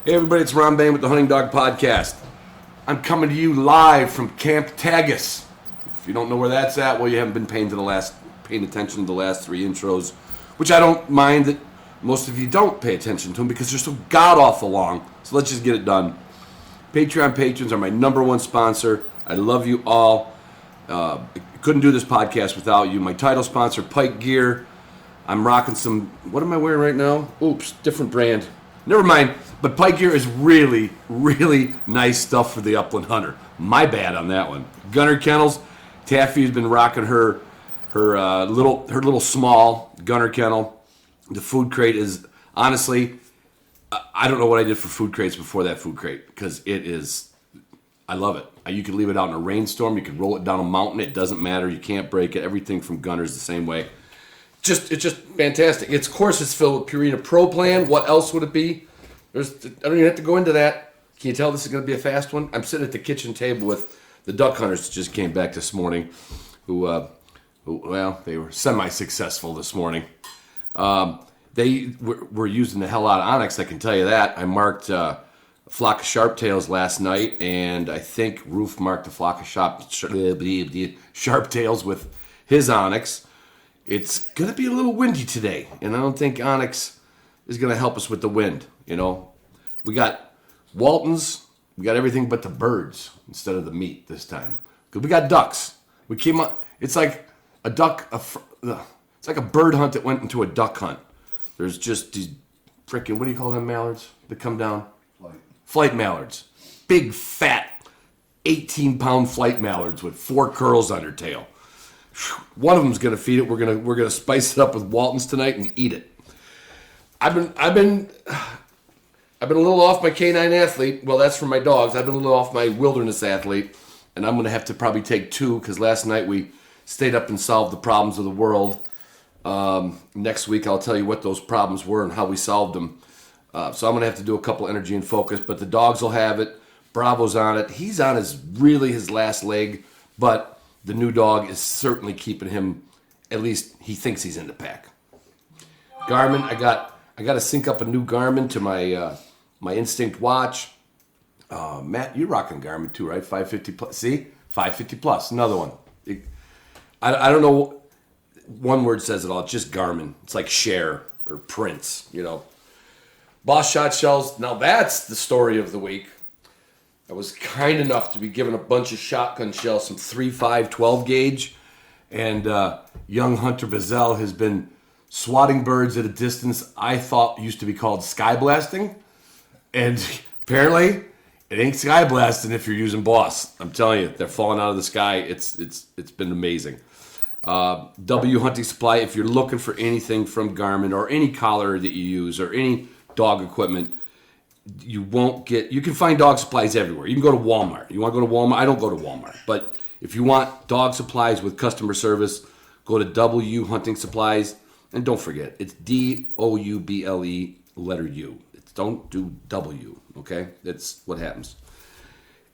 Hey everybody, it's Ron Bain with the Hunting Dog Podcast. I'm coming to you live from Camp Tagus. If you don't know where that's at, well, you haven't been paying attention to the last three intros, which I don't mind that most of you don't pay attention to them because they're so god-awful long. So let's just get it done. Patreon patrons are my number one sponsor. I love you all. Couldn't do this podcast without you. My title sponsor, Pike Gear. I'm rocking some, what am I wearing right now? Oops, different brand. Never mind. But Pike Gear is really, really nice stuff for the upland hunter. My bad on that one. Gunner Kennels. Taffy has been rocking her little small Gunner Kennel. The food crate is, honestly, I don't know what I did for food crates before that food crate because it is, I love it. You can leave it out in a rainstorm. You can roll it down a mountain. It doesn't matter. You can't break it. Everything from Gunner is the same way. It's just fantastic. Of course, it's filled with Purina Pro Plan. What else would it be? I don't even have to go into that. Can you tell this is going to be a fast one? I'm sitting at the kitchen table with the duck hunters that just came back this morning, who they were semi-successful this morning. They were using the hell out of onyx, I can tell you that. I marked a flock of sharptails last night, and I think Roof marked a flock of sharptails with his onyx. It's going to be a little windy today, and I don't think onyx is going to help us with the wind. You know, we got Waltons, we got everything but the birds instead of the meat this time. Because we got ducks. We came up, it's like a duck, it's like a bird hunt that went into a duck hunt. There's just these freaking, what do you call them mallards that come down? Flight mallards. Big, fat, 18-pound flight mallards with 4 curls on their tail. One of them's going to feed it. We're gonna spice it up with Waltons tonight and eat it. I've been a little off my canine athlete. Well, that's for my dogs. I've been a little off my wilderness athlete, and I'm going to have to probably take 2 because last night we stayed up and solved the problems of the world. Next week I'll tell you what those problems were and how we solved them. So I'm going to have to do a couple energy and focus, but the dogs will have it. Bravo's on it. He's on his last leg, but the new dog is certainly keeping him, at least he thinks he's in the pack. Garmin, I got to sync up a new Garmin to my Instinct watch. Matt, you're rocking Garmin too, right? 550 plus. See? 550 plus. Another one. I don't know. One word says it all. It's just Garmin. It's like Cher or Prince, you know. Boss Shot Shells. Now that's the story of the week. I was kind enough to be given a bunch of shotgun shells, some 3.5 12 gauge. And young Hunter Bazell has been swatting birds at a distance I thought used to be called sky blasting. And apparently, it ain't sky blasting if you're using Boss. I'm telling you, they're falling out of the sky. It's been amazing. W Hunting Supply, if you're looking for anything from Garmin or any collar that you use or any dog equipment, you can find dog supplies everywhere. You can go to Walmart. You want to go to Walmart? I don't go to Walmart. But if you want dog supplies with customer service, go to W Hunting Supplies. And don't forget, it's DOUBLE letter U. Don't do W, okay? That's what happens.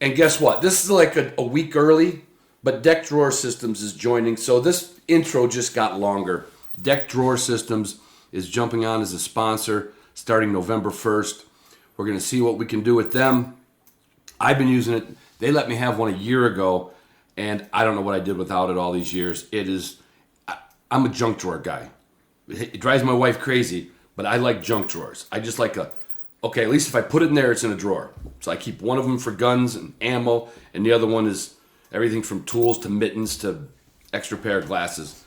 And guess what? This is like a week early, but Deck Drawer Systems is joining. So this intro just got longer. Deck Drawer Systems is jumping on as a sponsor starting November 1st. We're going to see what we can do with them. I've been using it. They let me have one a year ago, and I don't know what I did without it all these years. I'm a junk drawer guy. It drives my wife crazy, but I like junk drawers. I just like at least if I put it in there, it's in a drawer. So I keep one of them for guns and ammo, and the other one is everything from tools to mittens to extra pair of glasses.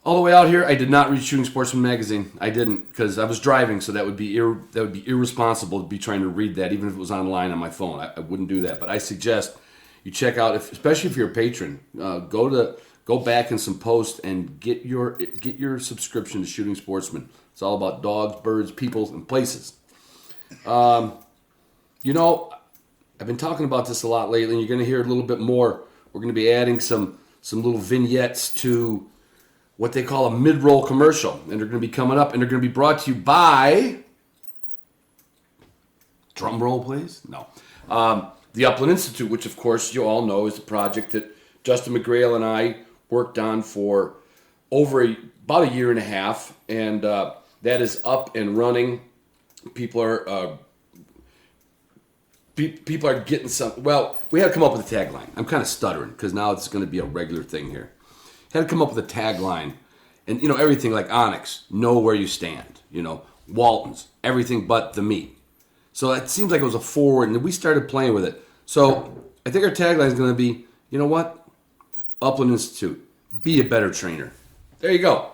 All the way out here, I did not read Shooting Sportsman magazine. I didn't because I was driving, so that would be irresponsible to be trying to read that, even if it was online on my phone. I wouldn't do that. But I suggest you check out, especially if you're a patron, go back in some posts and get your subscription to Shooting Sportsman. It's all about dogs, birds, people, and places. I've been talking about this a lot lately, and you're going to hear a little bit more. We're going to be adding some little vignettes to what they call a mid-roll commercial, and they're going to be coming up, and they're going to be brought to you by, drum roll please, no, the Upland Institute, which of course you all know is the project that Justin McGrail and I worked on for about a year and a half, and that is up and running. People are people are getting some. Well, we had to come up with a tagline. I'm kind of stuttering because now it's going to be a regular thing here. Had to come up with a tagline, and everything like Onyx, know where you stand. Walton's, everything but the meat. So it seems like it was a forward, and we started playing with it. So I think our tagline is going to be, you know what? Upland Institute, be a better trainer. There you go.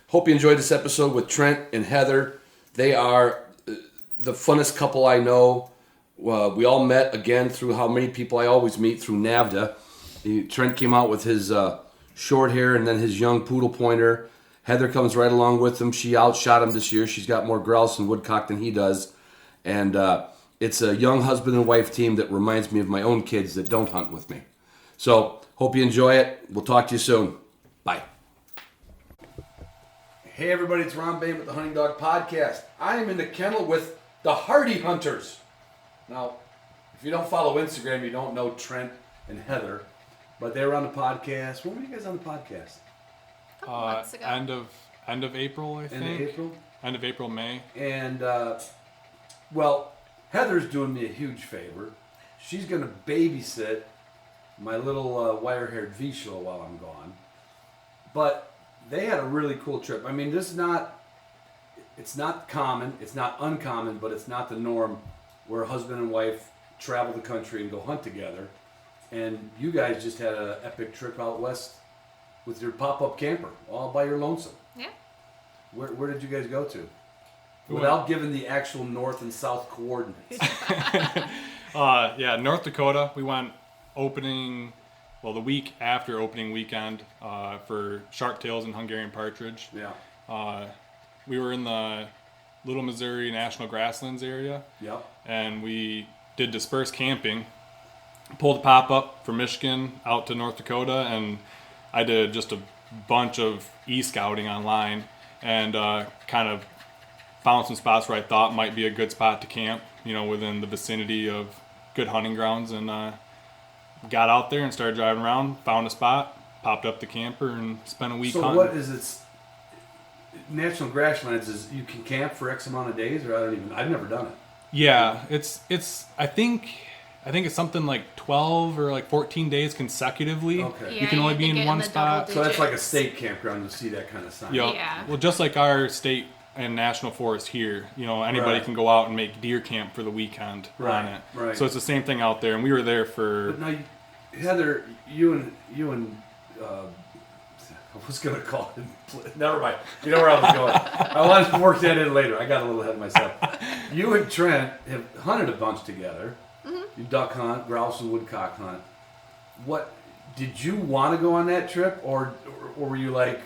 Hope you enjoyed this episode with Trent and Heather. They are the funnest couple I know. We all met again through how many people I always meet through NAVDA. Trent came out with his short hair and then his young poodle pointer. Heather comes right along with him. She outshot him this year. She's got more grouse and woodcock than he does. And it's a young husband and wife team that reminds me of my own kids that don't hunt with me. So, hope you enjoy it. We'll talk to you soon. Bye. Hey everybody, it's Ron Bain with the Hunting Dog Podcast. I am in the kennel with the Hardy Hunters. Now, if you don't follow Instagram, you don't know Trent and Heather, but they were on the podcast. When were you guys on the podcast? A couple months ago. End of April, I think. End of April? End of April, May. And, well, Heather's doing me a huge favor. She's going to babysit my little wire-haired Vizsla while I'm gone. But they had a really cool trip. I mean, it's not common, it's not uncommon, but it's not the norm where a husband and wife travel the country and go hunt together. And you guys just had an epic trip out west with your pop-up camper, all by your lonesome. Yeah. Where did you guys go to? Without giving the actual north and south coordinates. North Dakota. We went the week after opening weekend for sharp tails and Hungarian partridge. Yeah. We were in the Little Missouri National Grasslands area. Yep. And we did dispersed camping. Pulled a pop-up from Michigan out to North Dakota, and I did just a bunch of e-scouting online and kind of found some spots where I thought might be a good spot to camp, within the vicinity of good hunting grounds, and got out there and started driving around, found a spot, popped up the camper, and spent a week hunting. So what is it? National Grasslands is you can camp for X amount of days, or I've never done it. Yeah, it's I think it's something like 12 or like 14 days consecutively. Okay. Yeah, you can only be in one spot. So that's like a state campground. You see that kind of sign. Yep. Yeah. Well, just like our state and national forest here, anybody can go out and make deer camp for the weekend on it. Right. So it's the same thing out there, and we were there for. But now, Heather, you and I was gonna call it. Never mind. You know where I was going. I wanted to work that in later. I got a little ahead of myself. You and Trent have hunted a bunch together. Mm-hmm. You duck hunt, grouse and woodcock hunt. What did you want to go on that trip, or were you like?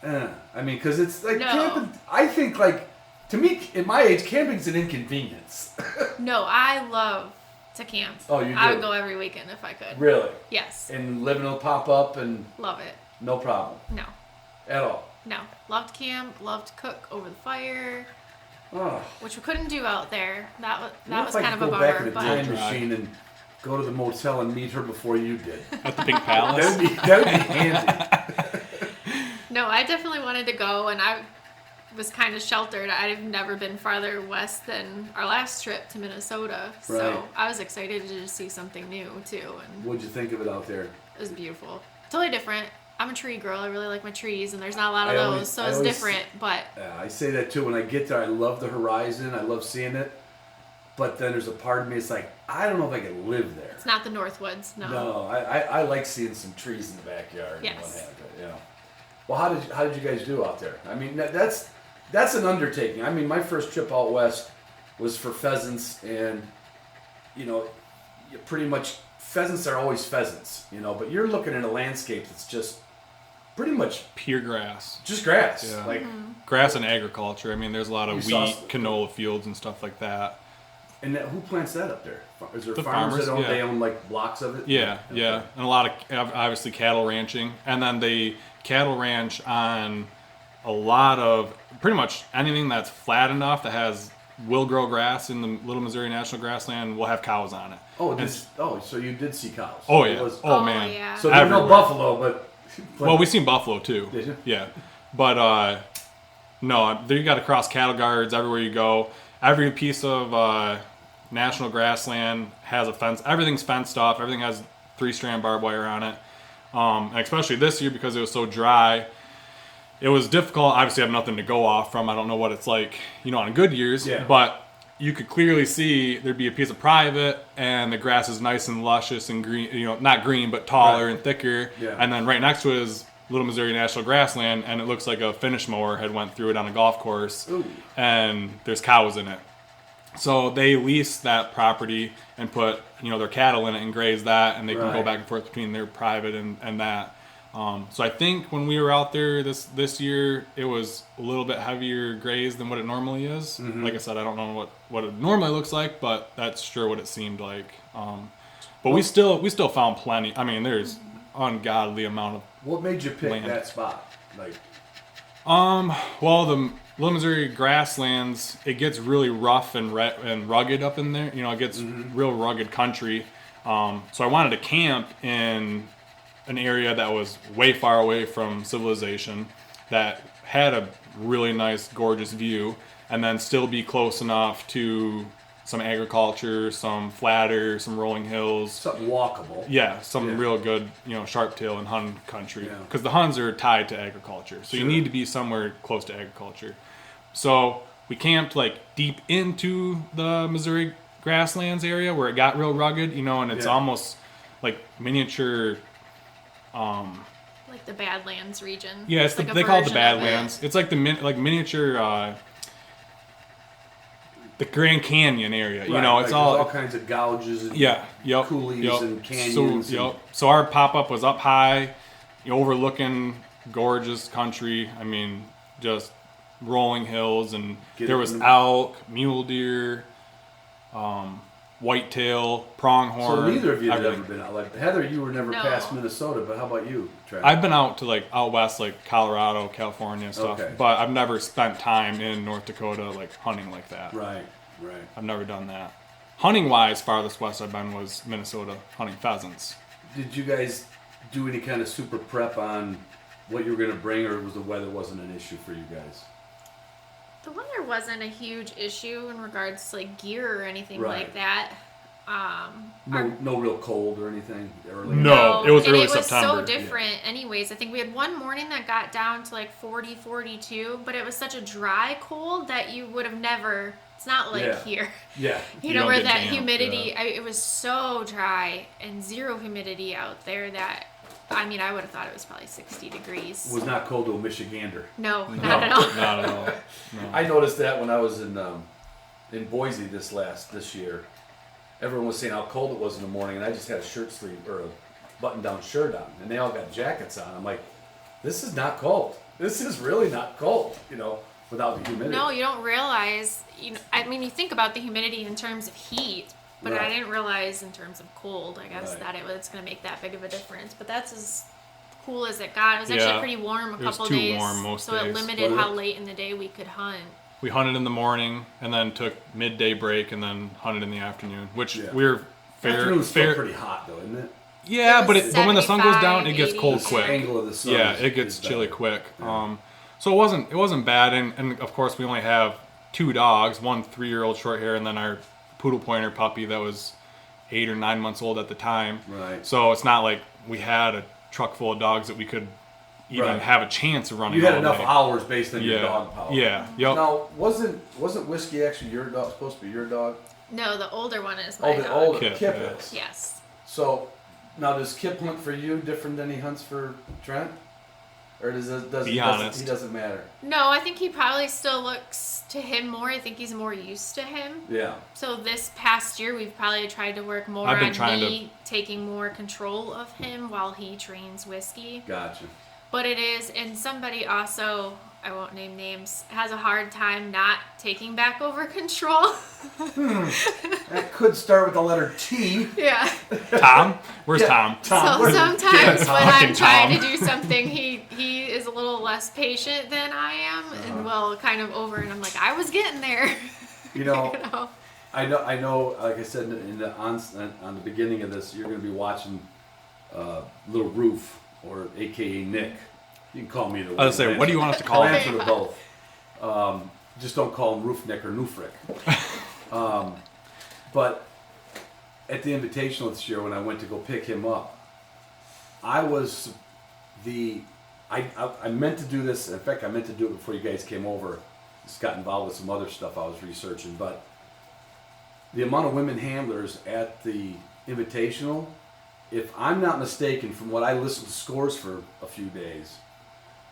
I mean, because it's like camping. I think to me, at my age, camping's an inconvenience. No, I love to camp. Oh, you do? I would go every weekend if I could. Really? Yes. And living will pop up and love it. No problem. No. At all. No. Love to camp. Love to cook over the fire. Oh. Which we couldn't do out there. That was kind of a go bummer. back in the time machine and go to the motel and meet her before you did. At the Pink Palace. That would be handy. No, I definitely wanted to go, and I was kind of sheltered. I've never been farther west than our last trip to Minnesota, so Right. I was excited to just see something new too. And What'd you think of it out there? it was beautiful, totally different. I'm a tree girl. I really like my trees, and there's not a lot of those, so it's different. But I say that too. When I get there, I love the horizon. I love seeing it. But then there's a part of me that's like, I don't know if I can live there. it's not the Northwoods. No. No, I like seeing some trees in the backyard. Yes. And what have you. Yeah. Well, how did you guys do out there? I mean, that's an undertaking. I mean, my first trip out west was for pheasants, and you pretty much pheasants are always pheasants, but you're looking at a landscape that's just pretty much pure grass. Just grass. Yeah. Like grass and agriculture. I mean, there's a lot of You saw wheat, canola fields, and stuff like that. And who plants that up there? Is there The farmers that farmers, they yeah. own like blocks of it? Yeah, Okay. yeah. And a lot of, obviously, cattle ranching. And then they cattle ranch on a lot of, pretty much anything that's flat enough that will grow grass in the Little Missouri National Grassland will have cows on it. So you did see cows. Oh, It yeah. was- Oh, man. Yeah. So there's no Everywhere. buffalo, but Well, we seen buffalo, too. Did you? Yeah. But, no, there you got to cross cattle guards everywhere you go. Every piece of national grassland, has a fence. Everything's fenced off. Everything has 3-strand barbed wire on it. And especially this year because it was so dry, it was difficult. Obviously, I have nothing to go off from. I don't know what it's like, on good years. Yeah. But you could clearly see there'd be a piece of private, and the grass is nice and luscious and green. Not green, but taller and thicker. Yeah. And then right next to it is Little Missouri National Grassland, and it looks like a finish mower had went through it on a golf course. Ooh. And there's cows in it. So they lease that property and put their cattle in it and graze that, and they can go Right. back and forth between their private and that. So I think when we were out there this year, it was a little bit heavier graze than what it normally is. Mm-hmm. Like I said, I don't know what it normally looks like, but that's sure what it seemed like. But we still found plenty. I mean, there's ungodly amount of. What made you pick Land. that spot? Like, Well, the Little Missouri grasslands, it gets really rough and rugged up in there. It gets real rugged country. So I wanted to camp in an area that was way far away from civilization, that had a really nice, gorgeous view, and then still be close enough to some agriculture, some flatter, some rolling hills. something walkable. Yeah, some Yeah. real good, sharp tail and Hun country. Yeah. Because the Huns are tied to agriculture. So you Sure. need to be somewhere close to agriculture. So we camped deep into the Missouri grasslands area where it got real rugged, and it's Yeah. almost like miniature. Like the Badlands region. Yeah, it's like a they call it the version of Badlands. It's like the miniature. The Grand Canyon area, Right, it's there's all kinds of gouges and coulees and canyons. So our pop-up was up high, overlooking gorgeous country. I mean, just rolling hills, and Get there up was in- elk, mule deer, whitetail, pronghorn. So neither of you had everything. ever been out. Like Heather, you were never No. past Minnesota, but how about you, Trent? I've been out to out west, like Colorado, California and stuff, Okay. but I've never spent time in North Dakota, hunting like that. Right. I've never done that. Hunting wise, farthest west I've been was Minnesota, hunting pheasants. Did you guys do any kind of super prep on what you were going to bring, or was the weather wasn't an issue for you guys? The weather wasn't a huge issue in regards to gear or anything Right. like that. No real cold or anything early. No. it was and early it was September. so different anyways. I think we had one morning that got down to 40, 42, but it was such a dry cold that you would have never, it's not like Yeah. here. Yeah. You don't know, where get that damp, humidity, it was so dry and zero humidity out there that, I would have thought it was probably 60 degrees. Was not cold to a Michigander. No, not at all. Not at all. No. I noticed that when I was in Boise this year. Everyone was saying how cold it was in the morning, and I just had a shirt sleeve or a button-down shirt on, and they all got jackets on. I'm like, this is not cold. This is really not cold, without the humidity. No, you don't realize, you think about the humidity in terms of heat, but I Right. didn't realize in terms of cold, I guess, Right. that it's going to make that big of a difference. But that's as cool as it got. It was Yeah. actually pretty warm a It was couple too days, warm most so it days. limited Was how it? late in the day we could hunt. We hunted in the morning and then took midday break and then hunted in the afternoon, which Yeah. we're Afternoon's still pretty hot, though, isn't it? Yeah, It but was but when the sun goes down, 75, it gets 80. cold The quick. angle of the sun. Yeah, is- it gets is chilly better. quick. Yeah. So it wasn't bad, and of course we only have 2 dogs, one 3-year-old short hair, and then our poodle pointer puppy that was 8 or 9 months old at the time. Right. So it's not like we had a truck full of dogs that we could even Right. have a chance of running. You had all enough day. hours based on your Yeah, dog power. yeah, yep. Now, wasn't Whiskey actually your dog? Supposed to be your dog? No, the older one is my Oh, the dog. older Kip, Kip yeah. is. Yes. So, now does Kip hunt for you different than he hunts for Trent? Or Be honest. he doesn't matter? No, I think he probably still looks to him more. I think he's more used to him. Yeah. So this past year, we've probably tried to work more I've been on trying me taking more control of him while he trains Whiskey. Gotcha. But it is, and somebody also, I won't name names, has a hard time not taking back over control. That could start with the letter T. Yeah. Tom? Where's Yeah, Tom? So where's- sometimes Tom. when I'm Fucking trying Tom. to do something, he is a little less patient than I am, and will kind of over, and I'm like, I was getting there. You know, You know? I know. Like I said on the beginning of this, you're going to be watching Little Roof, or AKA Nick. You can call me either way. I was gonna say, what do you want us to I'll call him? answer to both. Just don't call him Roof Nick or Newfrick. But at the Invitational this year, when I went to go pick him up, I was I meant to do this. In fact, I meant to do it before you guys came over. Just got involved with some other stuff I was researching. But the amount of women handlers at the Invitational, if I'm not mistaken, from what I listened to scores for a few days,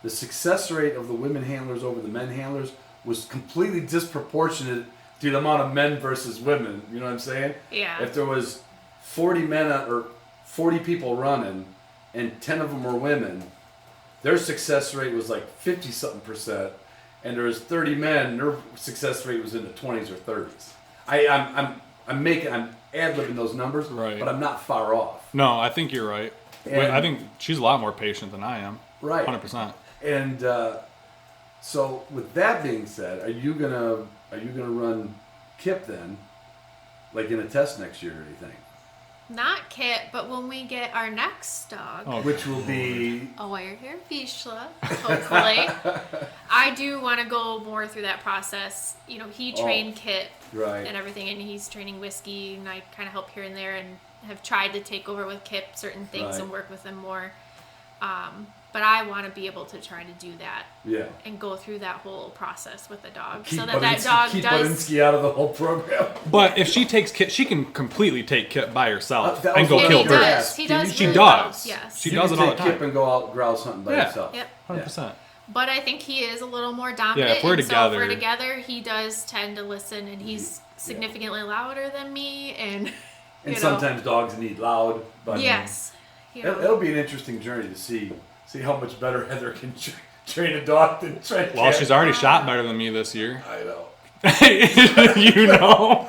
the success rate of the women handlers over the men handlers was completely disproportionate to the amount of men versus women. You know what I'm saying? Yeah. If there was 40 men or 40 people running and 10 of them were women, their success rate was like 50-something%, and there was 30 men, their success rate was in the 20s or 30s. I'm ad-libbing those numbers, Right. but I'm not far off. No, I think you're right. And- I think she's a lot more patient than I am. Right. 100%. And so, with that being said, are you gonna run Kip then, like in a test next year or anything? Not Kit, but when we get our next dog, Oh, Which will be a wire-haired Vizsla, hopefully. I do want to go more through that process. You know, he trained Kit right. and everything, and he's training Whiskey, and I kind of help here and there, and have tried to take over with Kip certain things Right. and work with him more. But I want to be able to try to do that Yeah. and go through that whole process with the dog, Keep so that dog keep does. Budinsky out of the whole program. But if she takes Kit, she can completely take Kit by herself That and was go what And kill he birds. does. He does. She really does. Well. Yes. She You does can it all take the Kip time. and go out grouse hunting by Yeah. yourself. Yep. 100%. But I think he is a little more dominant. Yeah, if we're and so if we're together- together, he does tend to listen, and he's significantly louder than me. And And you sometimes dogs need loud. But yes, you know. it'll be an interesting journey to see how much better Heather can train a dog than Trent Well, can. she's already shot better than me this year. I know. You know?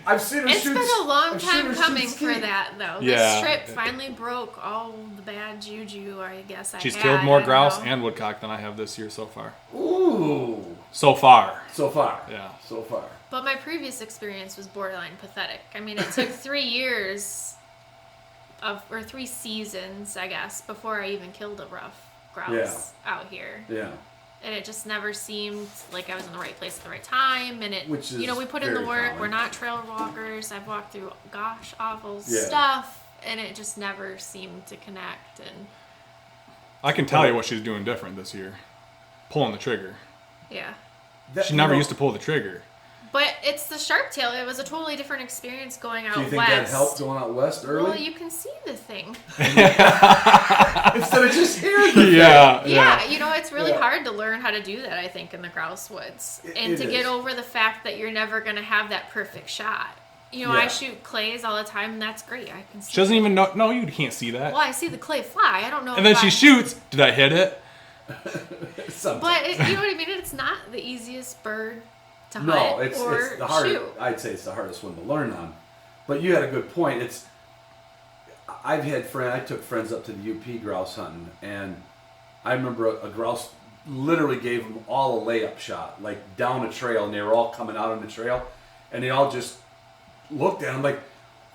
I've seen her It's shoot. been a long I've seen time her coming shoot for skeet. that, though. Yeah. This trip finally broke all the bad juju, I guess. She's had. killed more I don't grouse know. and woodcock than I have this year so far. Ooh. So far. So far. Yeah. So far. But my previous experience was borderline pathetic. I mean, it took 3 years or 3 seasons, I guess, before I even killed a rough grouse out here. Yeah. And it just never seemed like I was in the right place at the right time. And it, Which is you know, we put in the very work. common. We're not trail walkers. I've walked through gosh awful Yeah. stuff, and it just never seemed to connect. And I can tell you what she's doing different this year. Pulling the trigger. yeah, She never used to pull the trigger. but it's the sharp tail. It was a totally different experience going out Do you think west. that helped going out west early? Well, you can see the thing. Instead of just hearing the Yeah. Yeah, you know, it's really Yeah. hard to learn how to do that, I think, in the grouse woods. And It to get is. over the fact that you're never going to have that perfect shot. You know, Yeah. I shoot clays all the time, and that's great. I can see. She doesn't even know. No, you can't see that. Well, I see the clay fly. I don't know. And then if she I- shoots. Did I hit it? Sometimes. But you know what I mean? It's not the easiest bird to No, hunt it's or the hardest. shoot. I'd say it's the hardest one to learn on. But you had a good point. I've had friends. I took friends up to the UP grouse hunting, and I remember a grouse literally gave them all a layup shot, like down a trail, and they were all coming out on the trail, and they all just looked at him like,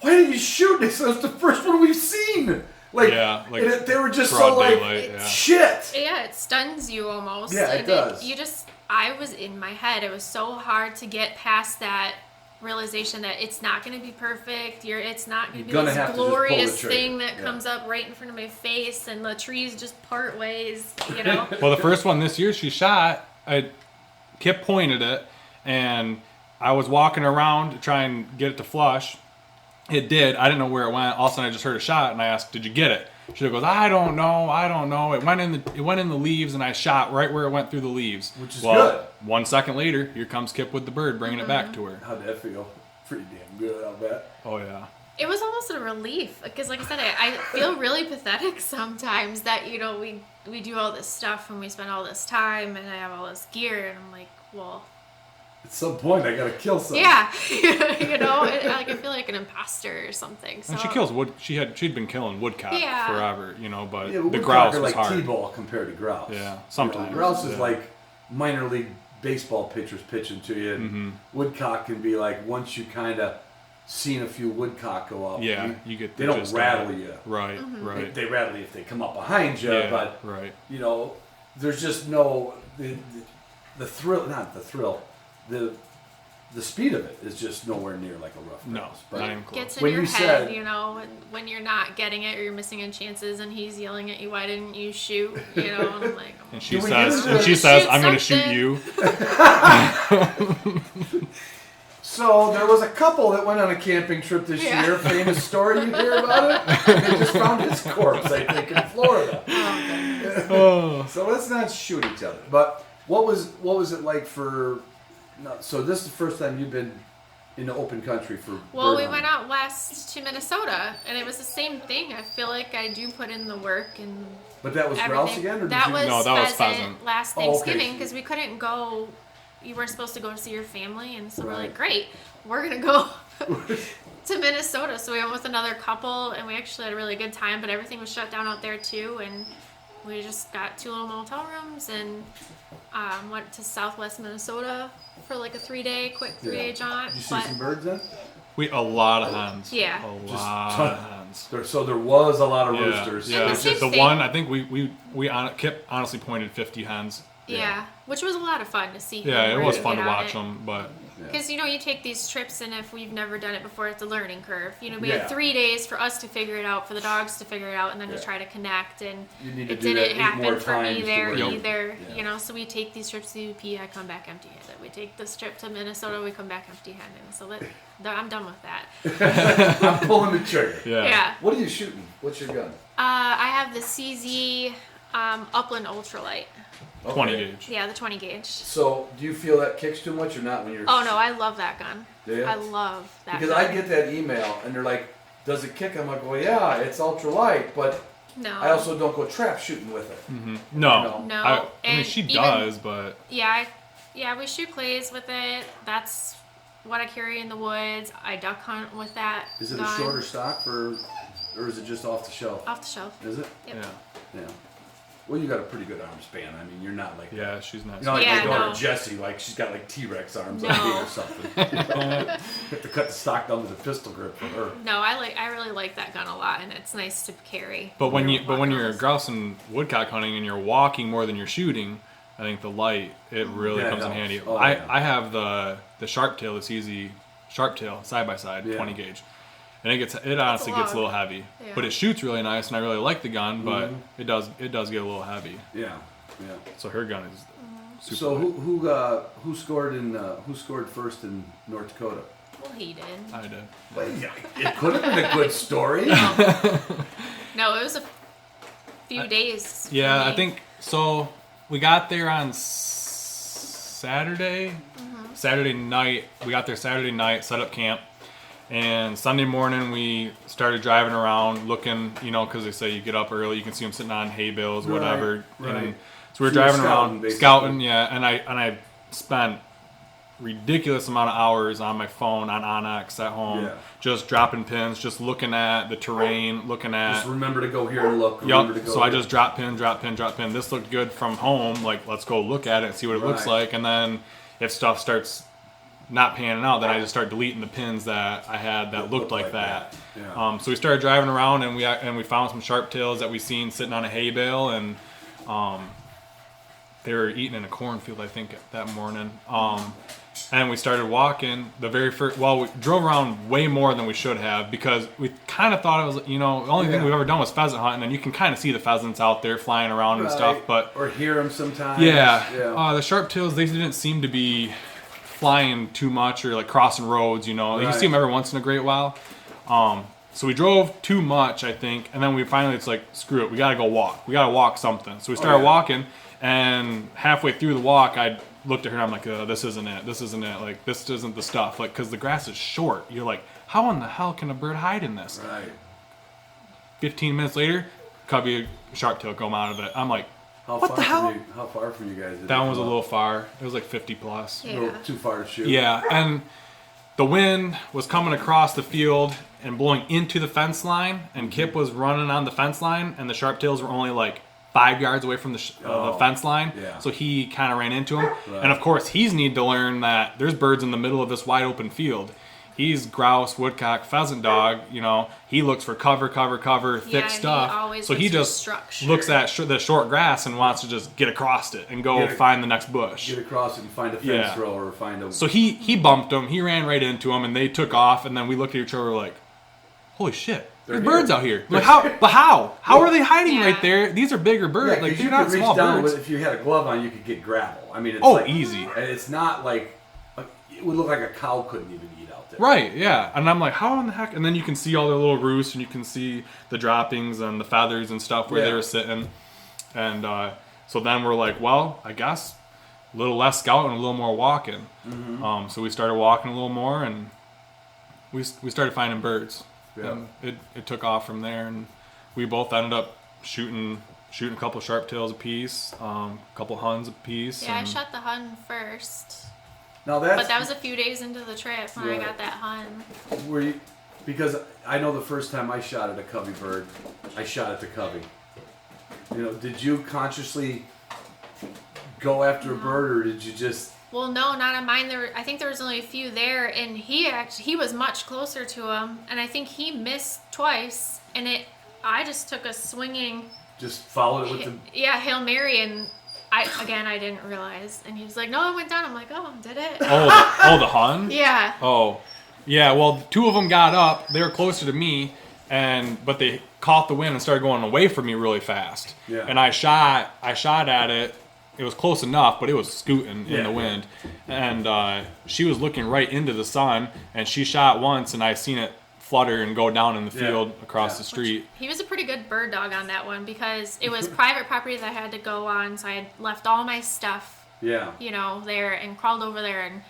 "Why didn't you shoot?" They said, "It's the first one we've seen." Like, Yeah, like and they were just broad so like, daylight, yeah. shit. Yeah, it stuns you almost. Yeah, it and does. I was in my head. It was so hard to get past that realization that it's not going to be perfect. It's not going to be You're gonna have this to just pull the glorious trigger. thing that Yeah. comes up right in front of my face, and the trees just part ways. You know. Well, the first one this year she shot, Kip pointed it, and I was walking around to try and get it to flush. It did. I didn't know where it went. All of a sudden, I just heard a shot, and I asked, "Did you get it?" She goes, "I don't know. It went in the leaves, and I shot right where it went through the leaves." Which is well, good. 1 second later, here comes Kip with the bird, bringing it back to her. How'd that feel? Pretty damn good, I'll bet. Oh yeah. It was almost a relief because, like I said, I feel really pathetic sometimes that, you know, we do all this stuff and we spend all this time and I have all this gear, and I'm like, well, At some point, I gotta kill something. yeah, you know, like I feel like an imposter or something. So And she kills wood. She'd been killing woodcock Yeah. forever, you know, but Yeah, but the woodcock grouse are was like hard. T-ball compared to grouse. Yeah, sometimes. Grouse is Yeah. like minor league baseball pitchers pitching to you, and Mm-hmm. woodcock can be like once you kind of seen a few woodcock go up. Yeah, you get. They the don't gist of rattle it. you. Right, Mm-hmm. right. They rattle you if they come up behind you, Yeah, but right. you know, there's just no the thrill, not the thrill, the the speed of it is just nowhere near like a rough No, grouse. not But even close. Gets in When your you head, said- you know, when you're not getting it or you're missing in chances, and he's yelling at you, "Why didn't you shoot?" You know, and I'm like, And she we says, get and into she it? says, Shoot "I'm going to shoot something." you." so there was a couple that went on a camping trip this Yeah. year. Famous story, you hear about it? They just found his corpse, I think, in Florida. Oh. So let's not shoot each other. But what was it like for? No, so this is the first time you've been in the open country for. well, bird we hunting. went out west to Minnesota, and it was the same thing. I feel like I do put in the work and But that was everything. grouse again, or that did you? was No, that was pheasant pheasant. last Oh, okay. Thanksgiving because we couldn't go. You weren't supposed to go to see your family, and so we're Right. like, great, we're gonna go to Minnesota. So we went with another couple, and we actually had a really good time. But everything was shut down out there too, and we just got 2 little motel rooms and went to Southwest Minnesota for like a 3-day, quick 3-day jaunt. Did you see But some birds then? A lot of hens. Yeah. A Just lot ton- of hens. So there was a lot of Yeah, roosters. yeah. the same The thing. one, I think Kip honestly pointed 50 hens. yeah, which was a lot of fun to see. Yeah, it him was really fun get to on watch it. them, but Because, you know, you take these trips, and if we've never done it before, it's a learning curve. You know, we Yeah. had 3 days for us to figure it out, for the dogs to figure it out, and then Yeah. to try to connect. And You need to it do that didn't 8 more happen for me times to there where you- either. Yeah. You know, so we take these trips to UP, I come back empty-handed. We take this trip to Minnesota, we come back empty-handed. So I'm done with that. I'm pulling the trigger. Yeah. What are you shooting? What's your gun? I have the CZ Upland Ultralight. 20 Okay. gauge. Yeah, the 20 gauge. So do you feel that kicks too much or not when you're? Oh, no, I love that gun. Do you? I love that Because gun. I get that email and they're like, "Does it kick?" I'm like, "Well, yeah, it's ultralight, but No. I also don't go trap shooting with it." No. No, I mean, and she even- does, but Yeah, we shoot clays with it. That's what I carry in the woods. I duck hunt with that. Is it gun. a shorter stock or is it just off the shelf? Off the shelf. Is it? Yep. yeah. Yeah. Well, you got a pretty good arm span. I mean, you're not like Yeah, she's not. You know, like Yeah, my daughter no. Jessie, like she's got like T-Rex arms No. like me or something. You have to cut the stock down to the pistol grip for her. No, I really like that gun a lot, and it's nice to carry. But when you you're walk grouse and woodcock hunting and you're walking more than you're shooting, I think the light it really Yeah, it comes in helps. handy. Oh, I yeah. I have the sharp tail, this easy sharp tail side by side, Yeah. 20 gauge, and it honestly gets a log. little heavy, Yeah. but it shoots really nice, and I really like the gun, but Mhm. it does get a little heavy. Yeah, yeah. So her gun is super. So light. who scored first in North Dakota? Well, he did. I did. Well, yeah, it could have been a good story. No, it was a few days. for Yeah, me. I think so. We got there on Saturday. Saturday night. We got there Saturday night, set up camp, and Sunday morning we started driving around looking. You know, because they say you get up early, you can see them sitting on hay bales, whatever. Right. And so we were So you're driving scouting, around, basically. scouting. Yeah, and I spent ridiculous amount of hours on my phone on Onyx at home, Yeah. just dropping pins, just looking at the terrain, looking at. Just remember to go here and look. Remember to Yup. go So I here. just drop pin, drop pin, drop pin. This looked good from home. Like, let's go look at it and see what it looks Right. like. And then if stuff starts not panning out, then I just start deleting the pins that I had that looked like that. Yeah. So we started driving around and we found some sharp tails that we seen sitting on a hay bale, and they were eating in a cornfield, I think, that morning. And we started walking the very first. Well, we drove around way more than we should have because we kind of thought it was, the only thing Yeah. we've ever done was pheasant hunting, and you can kind of see the pheasants out there flying around and stuff. Right. But or hear them sometimes. yeah, Yeah. the sharp tails, they didn't seem to be flying too much or like crossing roads. You can Right. see them every once in a great while. So we drove too much, I think, and then we finally it's like, screw it, we gotta go walk. We gotta walk something. So we started yeah. walking, and halfway through the walk, I looked at her and I'm like, this isn't it. This isn't it. Like, this isn't the stuff. Like, because the grass is short. You're like, how in the hell can a bird hide in this? Right. 15 minutes later, cubby sharp tail come out of it. I'm like, How What far the hell? How far from you guys? Did that they one was a come little up? far. It was like 50 plus. Yeah. A little too far to shoot. Yeah, and the wind was coming across the field and blowing into the fence line, and Kip was running on the fence line, and the sharp tails were only like 5 yards away from the Oh, fence line, yeah. so he kind of ran into him. Right. And of course, he's need to learn that there's birds in the middle of this wide open field. he's grouse, woodcock, pheasant dog. You know, he looks for cover, thick and stuff. He always so he looks for just structure. looks at the short grass and wants to just get across it and go find the next bush. Get across it and find a fence thrower or find a... So he bumped him. He ran right into him, and they took off. And then we looked at each other like, holy shit. There's birds out here. Like how? But how? How are they hiding right there? These are bigger birds. Yeah, like they're you not could reach small down birds. with, if you had a glove on, you could get gravel. I mean, it's easy. And it's not like it would look like a cow couldn't even eat out there. Right, yeah. And I'm like, how in the heck? And then you can see all their little roosts, and you can see the droppings and the feathers and stuff where they were sitting. And so then we're like, well, I guess a little less scouting, a little more walking. Mm-hmm. So we started walking a little more, and we started finding birds. Yeah. And it took off from there, and we both ended up shooting a couple sharp tails apiece, a couple huns apiece. Yeah, I shot the hun first. Now but that was a few days into the trip when I got that hun. Were you? Because I know the first time I shot at a covey bird, I shot at the covey. You know, did you consciously go after a bird, or did you just? Well, no, not on mine. I think there was only a few there, and he was much closer to him, and I think he missed twice, and I just took a swinging. Just followed it with the. Yeah, Hail Mary, and I didn't realize, and he was like, "No, it went down." I'm like, "Oh, did it?" The hun? Yeah. Oh, yeah. Well, two of them got up. They were closer to me, but they caught the wind and started going away from me really fast. Yeah. And I shot at it. It was close enough, but it was scooting in the wind. And she was looking right into the sun, and she shot once, and I seen it flutter and go down in the field across the street. He was a pretty good bird dog on that one because it was private property that I had to go on, so I had left all my stuff, there, and crawled over there and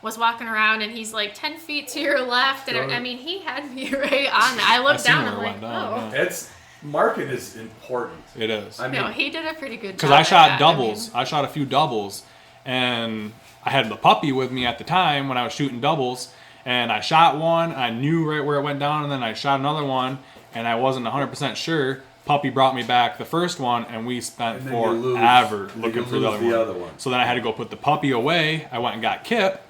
was walking around, and he's like 10 feet to your left, and I mean, he had me right on that. I looked down, and I'm like, It's marking is important. It is. I mean, no, he did a pretty good job. Because I shot doubles. I shot a few doubles, and I had the puppy with me at the time when I was shooting doubles, and I shot one. I knew right where it went down, and then I shot another one, and I wasn't 100% sure. Puppy brought me back the first one, and we spent forever looking for the other one. So then I had to go put the puppy away. I went and got Kip.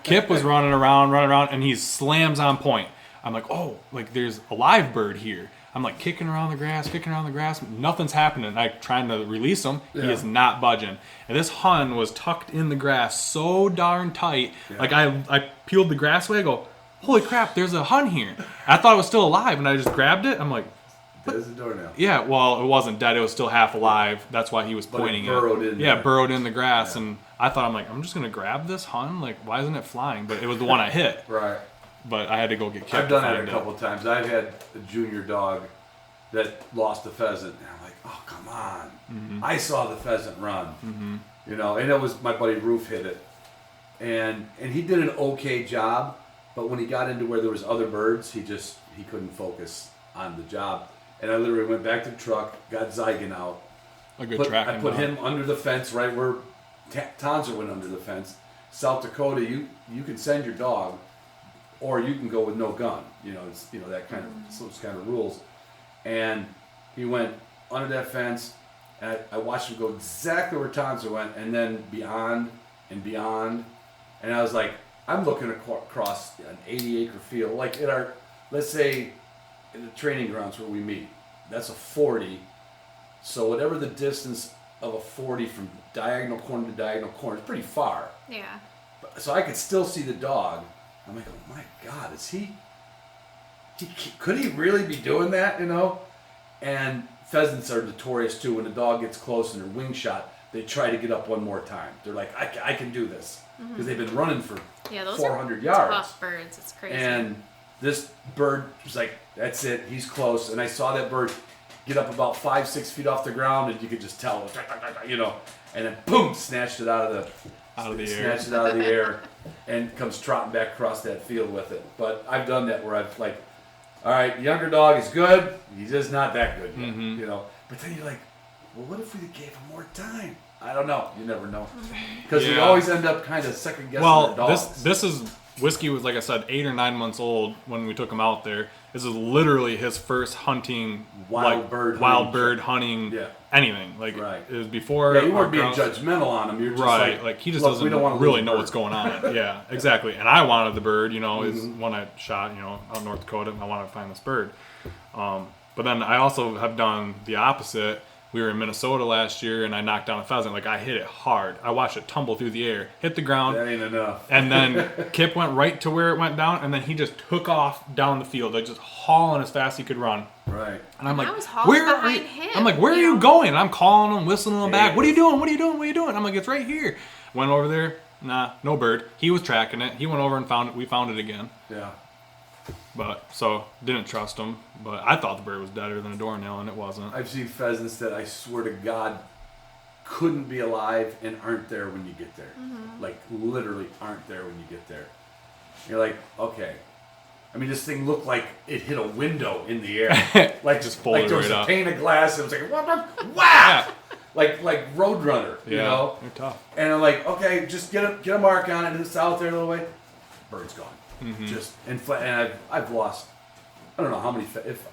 Kip was running around, and he slams on point. I'm like, oh, like there's a live bird here. I'm like kicking around the grass. Nothing's happening. I'm trying to release him. Yeah. He is not budging. And this hun was tucked in the grass so darn tight. Yeah. Like I peeled the grass away. I go, holy crap, there's a hun here. I thought it was still alive, and I just grabbed it. I'm like, there's a doornail. Yeah, well, it wasn't dead. It was still half alive. That's why he was pointing it. Burrowed in the grass. Yeah. And I thought, I'm just going to grab this hun. Like, why isn't it flying? But it was the one I hit. Right. But I had to go get kicked. I've done it a couple of times. I've had a junior dog that lost a pheasant, and I'm like, oh, come on. Mm-hmm. I saw the pheasant run. Mm-hmm. And it was my buddy Roof hit it. And he did an okay job, but when he got into where there was other birds, he couldn't focus on the job. And I literally went back to the truck, got Zygon out. A good tracking I put him under the fence right where Tonser went under the fence. South Dakota, you can send your dog, or you can go with no gun. It's that kind of those kind of rules. And he went under that fence, and I watched him go exactly where Tonser went, and then beyond and beyond. And I was like, I'm looking across an 80-acre field, like at our, let's say, in the training grounds where we meet. That's a 40. So whatever the distance of a 40 from diagonal corner to diagonal corner is pretty far. Yeah. So I could still see the dog. I'm like, oh my God, could he really be doing that, And pheasants are notorious too. When the dog gets close and they're wing shot, they try to get up one more time. They're like, I can do this. Because they've been running for those 400 are yards. Tough birds, it's crazy. And this bird was like, that's it, he's close. And I saw that bird get up about 5-6 feet off the ground, and you could just tell, and then boom, snatched it out of the air, and comes trotting back across that field with it. But I've done that where I've like, all right, younger dog is good, he's just not that good yet, But then you're like, well, what if we gave him more time? I don't know. You never know. Because we always end up kind of second guessing our dogs. This is Whiskey was, like I said, 8 or 9 months old when we took him out there. This is literally his first hunting, Wild bird hunting, Yeah. anything. Like Right. it was before. Yeah, you weren't our being grouse- judgmental on him. You're just Right, like he just "Look, we don't wanna doesn't lose really a know bird." what's going on. Yeah, exactly. And I wanted the bird, you know, is one I shot, you know, out in North Dakota, and I wanted to find this bird. But then I also have done the opposite. We were in Minnesota last year, and I knocked down a pheasant. Like I hit it hard. I watched it tumble through the air, hit the ground, That ain't enough. and then Kip went right to where it went down, and then he just took off down the field, like just hauling as fast as he could run. Right. And I'm like, I was hauling where are behind you? him, I'm like, where are you you know? going? And I'm calling him, whistling him back. Yeah. What are you doing? What are you doing? What are you doing? I'm like, it's right here. Went over there. Nah, no bird. He was tracking it. He went over and found it. We found it again. Yeah. But so didn't trust him. But I thought the bird was deader than a doornail, and it wasn't. I've seen pheasants that I swear to God couldn't be alive and aren't there when you get there. Like literally aren't there when you get there. You're like, okay. I mean, this thing looked like it hit a window in the air. Like Just folded like there was right a up. pane of glass. It was like, what the? Wow! Yeah. Like Roadrunner, you Yeah, know? they're tough. And I'm like, okay, just get a mark on it, and it's out there a little way. Bird's gone. Mm-hmm. Just and I've lost. I don't know how many.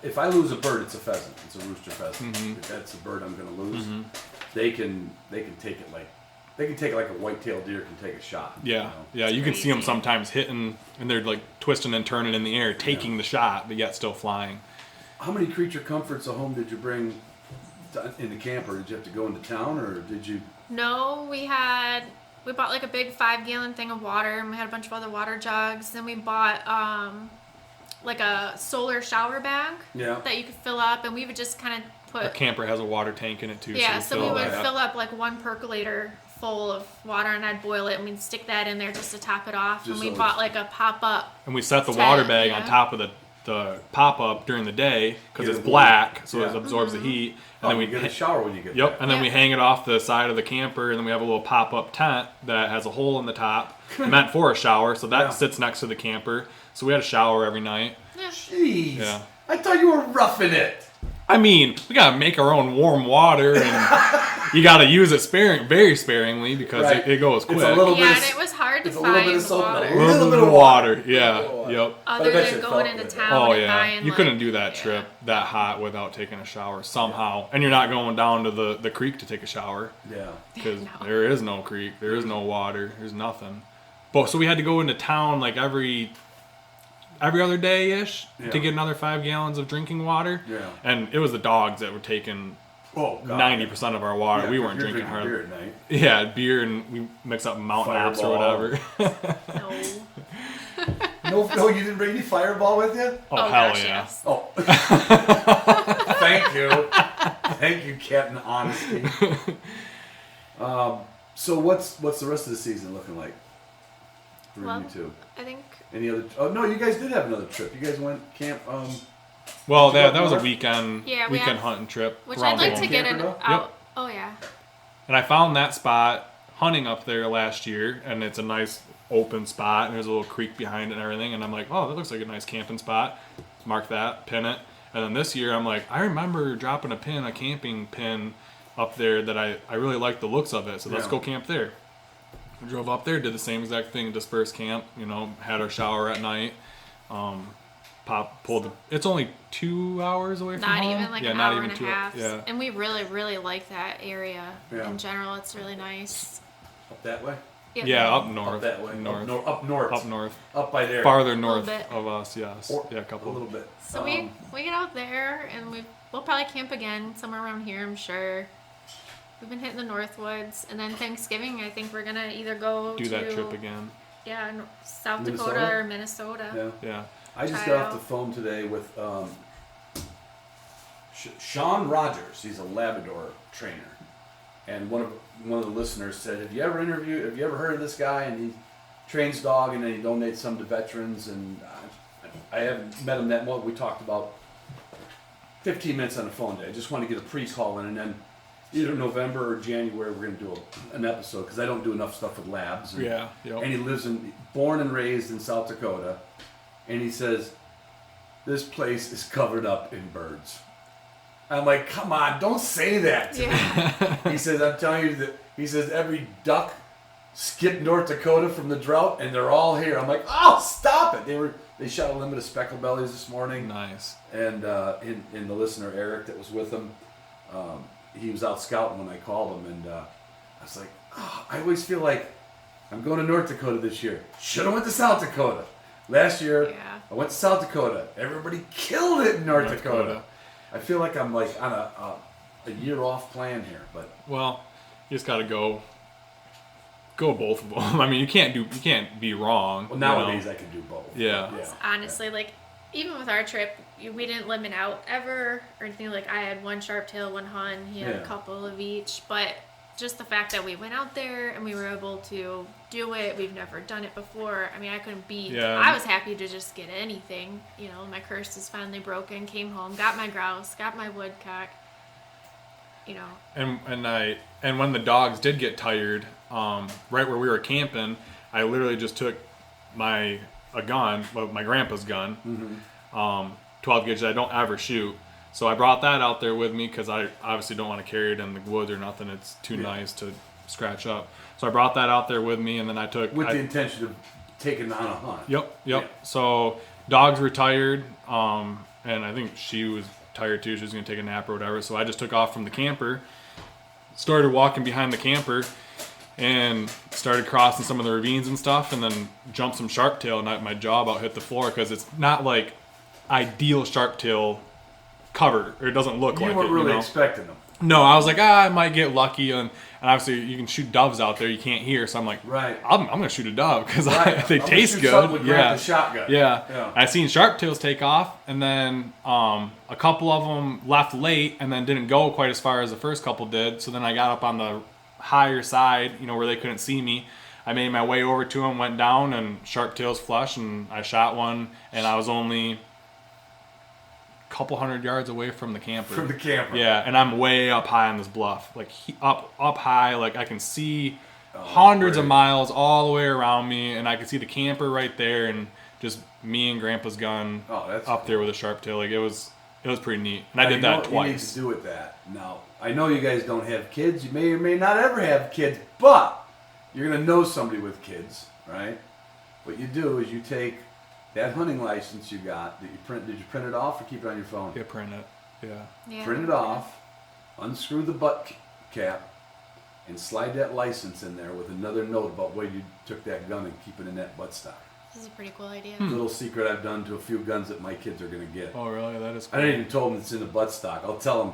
If I lose a bird, it's a pheasant. It's a rooster pheasant. Mm-hmm. If that's a bird I'm going to lose, they can take it like a white-tailed deer can take a shot. Yeah, you know? yeah. You can see them crazy. sometimes hitting, and they're like twisting and turning in the air, taking the shot, but yet still flying. How many creature comforts at home did you bring in the camper? Did you have to go into town, or did you? No, we bought like a big 5-gallon thing of water, and we had a bunch of other water jugs. Then we bought like a solar shower bag Yeah. that you could fill up, and we would just kind of Our put camper has a water tank in it too. yeah. So So we would that up. fill up like one percolator full of water, and I'd boil it, and we'd stick that in there just to top it off. Just And we so bought it's- like a pop up. And we set the Tent, water bag on yeah. top of the pop-up during the day because Get it's it warm. black, so Yeah. it absorbs the heat. And Oh, then you get a shower when you get Yep, there. and then we Yeah. hang it off the side of the camper, and then we have a little pop-up tent that has a hole in the top, meant for a shower, so that Yeah. sits next to the camper. So we had a shower every night. Yeah. Jeez. Yeah. I thought you were roughing it. I mean, we gotta make our own warm water, and you gotta use it very sparingly because Right. it goes quick. It's a little Yeah, bit. and it was hard to It's a little bit find of soap and a water. a little bit of water. Yeah. Yep. Other But I bet than you it going felt into good. town Oh and yeah, buying you like, couldn't do that yeah. trip that hot without taking a shower somehow, and you're not going down to the creek to take a shower Yeah. because No. there is no creek, there is no water, there's nothing. But so we had to go into town like every other day ish Yeah. to get another 5 gallons of drinking water. Yeah. And it was the dogs that were taking Oh, God. 90% of our water. Yeah, we you're weren't drinking drinking hardly. beer at night. Yeah, beer, and we mix up Mountain Apps or Fireball. whatever. No. No, you didn't bring any Fireball with you? Oh, Oh, hell gosh, yeah. yes. Oh. Thank you. Thank you, Captain Honesty. So what's the rest of the season looking like for Well, you two? I think Any other? Oh no, you guys did have another trip. You guys went camp. Well, Did you go that was a north? weekend Yeah, we weekend have- hunting trip. which around I'd like home. to get it Camper, out. Yep. Oh yeah. And I found that spot hunting up there last year, and it's a nice open spot, and there's a little creek behind it and everything. And I'm like, oh, that looks like a nice camping spot. Mark that, pin it. And then this year, I'm like, I remember dropping a camping pin up there that I really liked the looks of it. So let's Yeah. go camp there. We drove up there, did the same exact thing, dispersed camp, had our shower at night. It's only 2 hours away from Not home. even like Yeah, an not hour even and a 2 half. Yeah. And we really, really like that area. Yeah. In general, it's really nice. Up that way. Yeah, up north. Up that way. North. Up north. Up north. Up by there. Farther north bit. of us, yes. Or- Yeah, a couple. A little bit. So we get out there, and we'll probably camp again somewhere around here, I'm sure. We've been hitting the Northwoods, and then Thanksgiving, I think we're gonna either go do to that trip again. Yeah, South Minnesota? Dakota or Minnesota. Yeah. Yeah. I just Try got off out. the phone today with Sean Rogers. He's a Labrador trainer, and one of the listeners said, "Have you ever heard of this guy?" And he trains dog, and then he donates some to veterans. And I haven't met him that well. We talked about 15 minutes on the phone today. I just want to get a pre-call in, and then either November or January we're going to do an episode because I don't do enough stuff with labs. And, Yeah. Yep. and he born and raised in South Dakota, and he says, this place is covered up in birds. I'm like, come on, don't say that to me. Yeah. He says, I'm telling you that, he says every duck skipped North Dakota from the drought, and they're all here. I'm like, oh, stop it! They shot a limit of speckled bellies this morning. Nice. And in the listener Eric that was with them, he was out scouting when I called him, and I was like, oh, I always feel like I'm going to North Dakota this year. Should have went to South Dakota. Last year, I went to South Dakota. Everybody killed it in North Dakota. I feel like I'm like on a year off plan here, but well, you just got to go both of them. I mean, you can't be wrong. Well, nowadays I can do both. Yeah. Honestly, like even with our trip, we didn't limit out ever or anything. Like I had one sharp-tail, one hun. He had a couple of each, but just the fact that we went out there and we were able to do it, we've never done it before. I mean, I couldn't beat. Yeah. I was happy to just get anything. You know, my curse is finally broken. Came home, got my grouse, got my woodcock. You know. And when the dogs did get tired, right where we were camping, I literally just took my grandpa's gun, 12 gauge that I don't ever shoot. So I brought that out there with me because I obviously don't want to carry it in the woods or nothing. It's too nice to scratch up. So I brought that out there with me, and then I took with the intention of taking on a hunt. Yep. Yeah. So dogs were tired, and I think she was tired too. She was going to take a nap or whatever. So I just took off from the camper, started walking behind the camper, and started crossing some of the ravines and stuff, and then jumped some sharptail, and my jaw about hit the floor because it's not like ideal sharptail cover, or it doesn't look like it. You weren't really expecting them. No, I was like, I might get lucky, and obviously you can shoot doves out there you can't hear, so I'm like, right, I'm gonna shoot a dove because they I'm taste gonna good. with Grandpa's shotgun. Yeah. I seen sharptails take off, and then a couple of them left late and then didn't go quite as far as the first couple did. So then I got up on the higher side, where they couldn't see me. I made my way over to them, went down, and sharptails flush, and I shot one, and I was only couple hundred yards away from the camper. Yeah, and I'm way up high on this bluff, like up high, like I can see hundreds of miles all the way around me, and I can see the camper right there, and just me and Grandpa's gun up there with a sharptail. Like it was pretty neat, and I did that twice. You need to do with that. Now I know you guys don't have kids. You may or may not ever have kids, but you're gonna know somebody with kids, right? What you do is you take that hunting license you got that you print. Did you print it off or keep it on your phone? Yeah, print it. Yeah. Print it off. Unscrew the butt cap, and slide that license in there with another note about where you took that gun and keep it in that buttstock. This is a pretty cool idea. Little secret I've done to a few guns that my kids are gonna get. Oh, really? That is cool. I didn't even tell them it's in the buttstock. I'll tell them.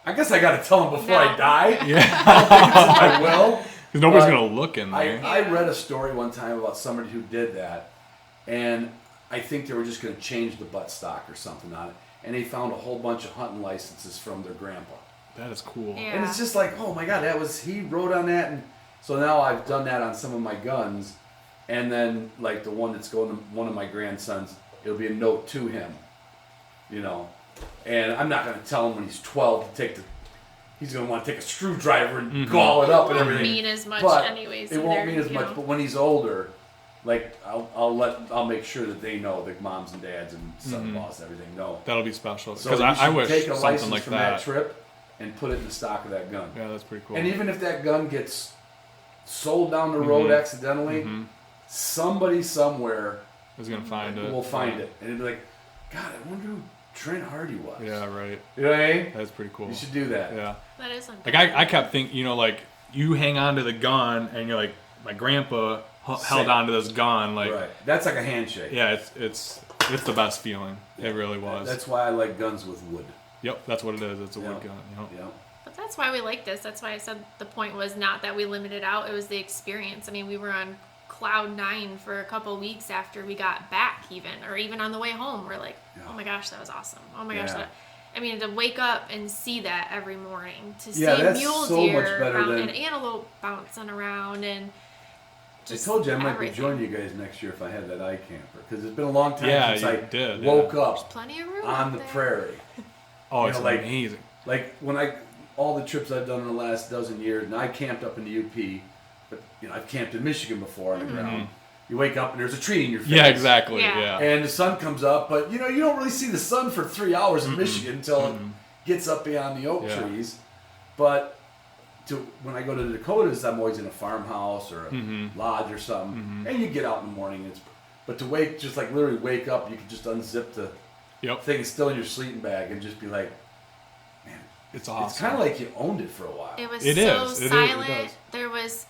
I guess I got to tell them before I die. Yeah. I will. Because nobody's gonna look in there. I read a story one time about somebody who did that, and I think they were just going to change the buttstock or something on it, and they found a whole bunch of hunting licenses from their grandpa. That is cool. Yeah. And it's just like, oh my God, he wrote on that, and so now I've done that on some of my guns, and then like the one that's going to one of my grandsons, it'll be a note to him, and I'm not going to tell him when he's 12 to take he's going to want to take a screwdriver and gall it up and everything. It won't mean as much anyways. It won't mean as much, but when he's older, like I'll make sure that they know, the moms and dads and son-in-laws and everything know. That'll be special. So Because I wish take a something license like from that trip and put it in the stock of that gun. Yeah, that's pretty cool. And even if that gun gets sold down the road accidentally, somebody somewhere is gonna find it. Will find it, and it'll be like, God, I wonder who Trent Hardy was. Yeah, right. You know what I mean? That's pretty cool. You should do that. Yeah. That is something. Like I kept thinking, like you hang on to the gun, and you're like, my grandpa held on to this gun, like right. That's like a handshake. Yeah, it's the best feeling. It really was. That's why I like guns with wood. Yep, that's what it is. It's a wood gun. Yep. But that's why we like this. That's why I said the point was not that we limited out. It was the experience. I mean, we were on cloud 9 for a couple of weeks after we got back, or even on the way home. We're like, oh my gosh, that was awesome. Oh my gosh, I mean, to wake up and see that every morning, to see a mule deer and antelope bouncing around, and I told you I might be joining you guys next year if I had that iCamper, because it's been a long time since I woke up There's plenty of room on the prairie. Oh, it's amazing. Like when all the trips I've done in the last dozen years, and I camped up in the UP, but I've camped in Michigan before on the ground. You wake up and there's a tree in your face. Yeah, exactly. Yeah. And the sun comes up, but you don't really see the sun for 3 hours in Michigan until it gets up beyond the oak trees. But when I go to the Dakotas, I'm always in a farmhouse or a lodge or something, and you get out in the morning. But to just like literally wake up, you can just unzip the thing, it's still in your sleeping bag, and just be like, man, it's awesome. It's kind of like you owned it for a while. It was It so is. It silent. is.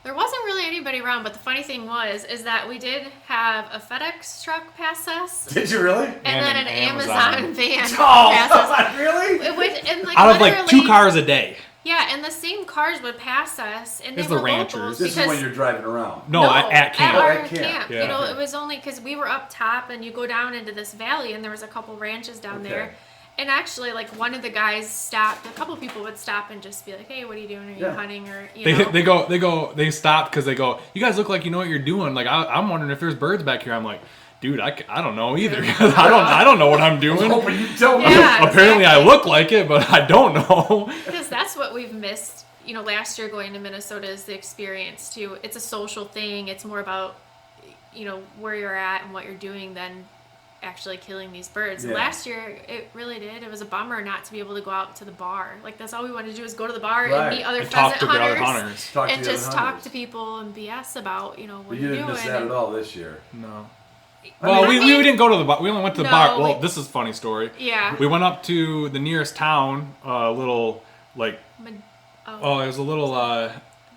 There wasn't really anybody around, but the funny thing is that we did have a FedEx truck pass us. Did you really? And And then an an Amazon. Amazon van Oh, pass us. really? It would, and like Out of like 2 literally- cars a day. Yeah, and the same cars would pass us, and they It's were the ranchers. locals This is because when you're driving around. No, at camp. At our At camp. camp. Yeah. You know, Okay. it was only because we were up top, and you go down into this valley, and there was a couple ranches down Okay. there. And actually, like one of the guys stopped. A couple people would stop and just be like, "Hey, what are you doing? Are you Yeah. hunting?" Or you know, They stopped because they go, you guys look like you know what you're doing. Like I'm wondering if there's birds back here. I'm like, dude, I don't know either. 'Cause I don't know what I'm doing. Hoping you don't know. Yeah. Apparently I exactly. look like it, but I don't know. Because that's what we've missed. You know, last year going to Minnesota is the experience too. It's a social thing. It's more about, you know, where you're at and what you're doing than actually killing these birds. Yeah. Last year, it really did. It was a bummer not to be able to go out to the bar. Like that's all we wanted to do is go to the bar Right. and meet other And talk pheasant to the other hunters, hunters. Talk to and the just other talk hunters. to people and BS about, you know, what But you're you didn't doing. miss that and- at all this year. No. I Well, mean, we didn't go to the bar. We only went to the No, bar. Well, we- this is a funny story. Yeah. We went up to the nearest town, little like it was a little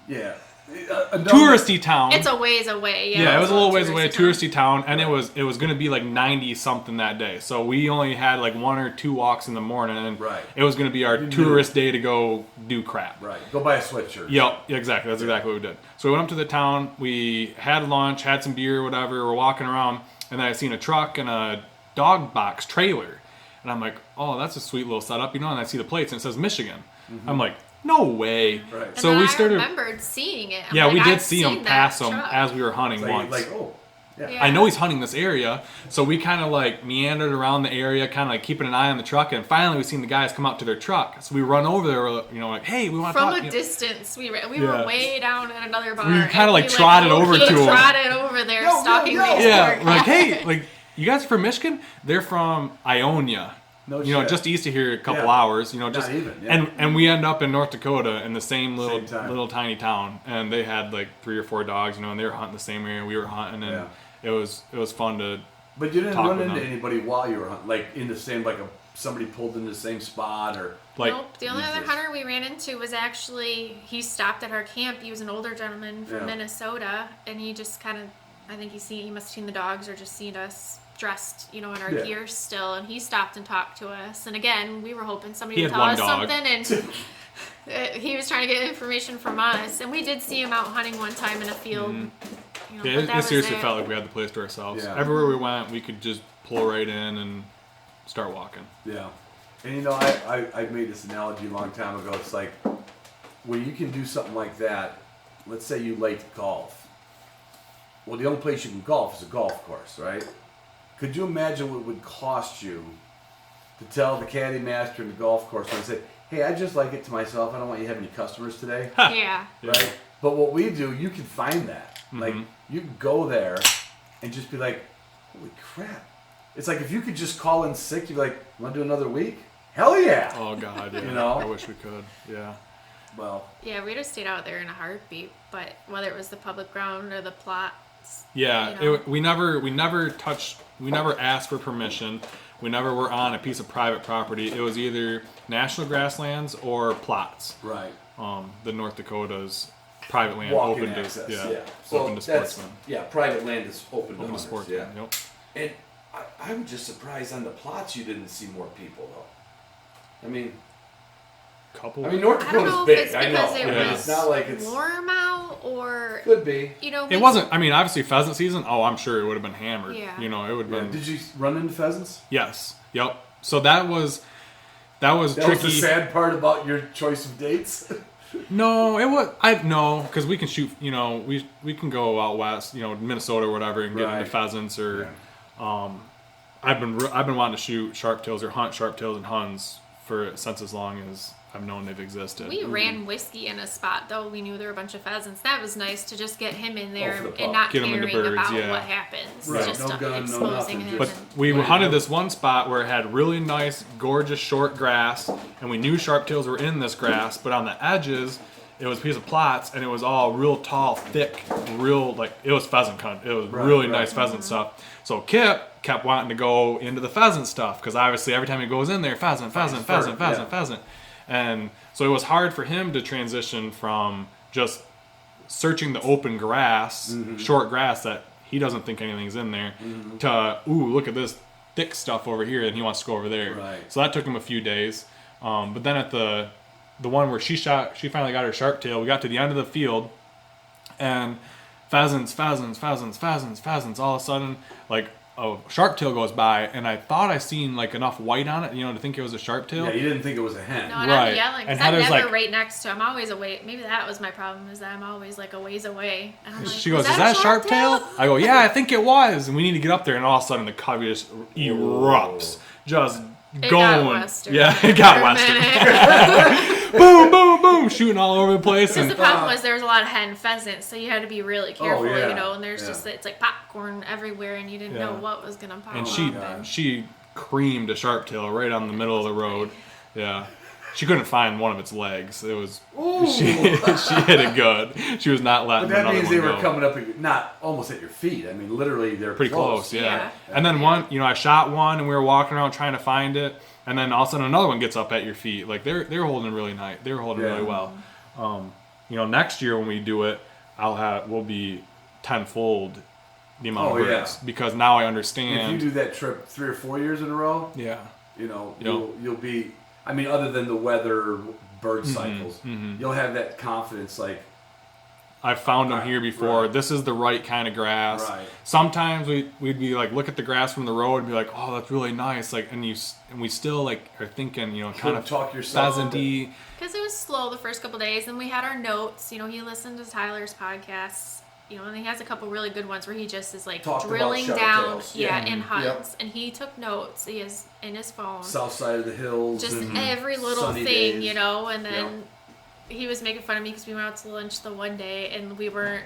Yeah. touristy town. It's a ways away. Yeah, Yeah, it was a little ways touristy away, a town. touristy town, and it was gonna be like 90 something that day. So we only had like 1 or 2 walks in the morning, and Right. it was gonna be our You knew. tourist day to go do crap. Right. Go buy a sweatshirt. Yep, exactly. That's exactly what we did. So we went up to the town. We had lunch, had some beer, whatever. We're walking around, and then I seen a truck and a dog box trailer, and I'm like, "Oh, that's a sweet little setup," you know. And I see the plates, and it says Michigan. I'm like, "No way!" Right. And So then we I started. remembered seeing it. I'm Yeah, like, we did I've see seen him that pass them truck. as we were hunting once. Like, oh. Yeah. Yeah. I know he's hunting this area, so we kind of like meandered around the area, kind of like keeping an eye on the truck, and finally we seen the guys come out to their truck. So we run over there, you know, like, "Hey, we want to From talk." a you know. distance, we Yeah. were way down at another bar. We kinda, and like, we, trotted over low-key to 'em. Trotted over there, Yo, stalking yo, yo. these Yeah, poor we're like, guys. "Hey, like, you guys from Michigan?" They're from Ionia. No You know, shit. just east of here, a couple Yeah. hours. You know, just even, yeah. and we end up in North Dakota in the same Same time. little tiny town, and they had like 3 or 4 dogs. You know, and they were hunting the same area we were hunting, and it was fun to. But you didn't talk run with into them. anybody while you were hunting, like in the same, somebody pulled in the same spot, or Like, Nope. The only other Jesus. hunter we ran into was actually he stopped at our camp. He was an older gentleman from Yeah. Minnesota, and he just kind of, I think he must have seen the dogs or just seen us dressed, you know, in our Yeah. gear still, and he stopped and talked to us. And again, we were hoping somebody He would had tell one us dog. something, and he was trying to get information from us. And we did see him out hunting one time in a field. You know, yeah, but it that was seriously it. felt like we had the place to ourselves. Yeah. Everywhere we went, we could just pull right in and start walking. yeah. And you know, I made this analogy a long time ago. It's like when you can do something like that. Let's say you like golf. Well, the only place you can golf is a golf course, right? Could you imagine what it would cost you to tell the caddy master in the golf course and say, "Hey, I just like it to myself. I don't want you to have any customers today." Yeah. Right? But what we do, you can find that. Like, you can go there and just be like, holy crap. It's like if you could just call in sick, you'd be like, want to do another week? Hell yeah. Oh God, yeah. You know? I wish we could. Yeah. Well, Yeah, we'd have stayed out there in a heartbeat, but whether it was the public ground or the plots. Yeah, You know. we never asked for permission. We never were on a piece of private property. It was either national grasslands or plots. right. The North Dakota's private land Walking open access, to yeah. So open to that's, sportsmen. yeah, private land is open to Open to hunters, sportsmen. yeah. Yep. And I'm just surprised on the plots you didn't see more people though. I mean, Couple. North I don't Dakota's know if big. it's I because know. it Yeah. was It's not like it's warm out or, could be. you know. It wasn't. I mean, obviously pheasant season. Oh, I'm sure it would have been hammered. Yeah. You know, it would have Yeah. been. Did you run into pheasants? Yes. Yep. So that was That tricky. was the sad part about your choice of dates. No, it was. No, because we can shoot. You know, we can go out west. You know, Minnesota or whatever, and get Right. into pheasants or. Yeah. I've been wanting to shoot sharptails or hunt sharptails and huns since as long as I've known they've existed. We ran Whiskey in a spot, though we knew there were a bunch of pheasants. That was nice to just get him in there for the pup. and not Get him into caring birds, about yeah. what happens. Right, Just no gun, no exposing nothing, him. But and- we Right. hunted this one spot where it had really nice, gorgeous short grass, and we knew sharptails were in this grass, but on the edges, it was a piece of plots, and it was all real tall, thick, real, like, it was pheasant cunt. It was really nice pheasant stuff. So Kip kept wanting to go into the pheasant stuff, because obviously every time he goes in there, pheasant. And so it was hard for him to transition from just searching the open grass, short grass that he doesn't think anything's in there, to, ooh, look at this thick stuff over here, and he wants to go over there. Right. So that took him a few days. But then at the one where she finally got her sharp tail, we got to the end of the field, and pheasants, all of a sudden, like, a sharp tail goes by, and I thought I seen, like, enough white on it, to think it was a sharp tail. Yeah, you didn't think it was a hen. No, and Right. I'm yelling And because I'm Heather's never like- right next to him. I'm always away. Maybe that was my problem, is that I'm always like a ways away. And I'm like, She goes, "Was "Is that a sharp tail?" I go, "Yeah, I think it was." And we need to get up there, and all of a sudden the covey just erupts, just It going. got Western. Yeah, it got For a Western. minute. Boom, boom, boom, shooting all over the place. Because And the problem was there was a lot of hen pheasants, so you had to be really careful, yeah. and there's just, it's like popcorn everywhere, and you didn't know what was going to pop and up. she creamed a sharp tail right on the middle of the road. Yeah. She couldn't find one of its legs. It was she hit it good. She was not letting But that another means one they were go. coming up, not almost at your feet. I mean, literally, they're Pretty close, yeah. Yeah. And then one, I shot one, and we were walking around trying to find it, and then all of a sudden another one gets up at your feet. Like they're holding really nice. They were holding really well. Next year when we do it, we'll be tenfold the amount of birds, because now I understand. If you do that trip 3 or 4 years in a row, Yeah. you'll be. I mean, other than the weather, bird cycles, you'll have that confidence. Like, I've found them here before. Right. This is the right kind of grass. Right. Sometimes we'd be like, look at the grass from the road and be like, oh, that's really nice. Like, and we still like are thinking, kind of talk yourself pheasant-y. Because it was slow the first couple days, and we had our notes. He listened to Tyler's podcasts. And he has a couple really good ones where he just is like Talked about drilling sharp down, tails. in hunts, and he took notes. He has in his phone, south side of the hills, just and every little sunny thing, days. And then he was making fun of me because we went out to lunch the one day, and we weren't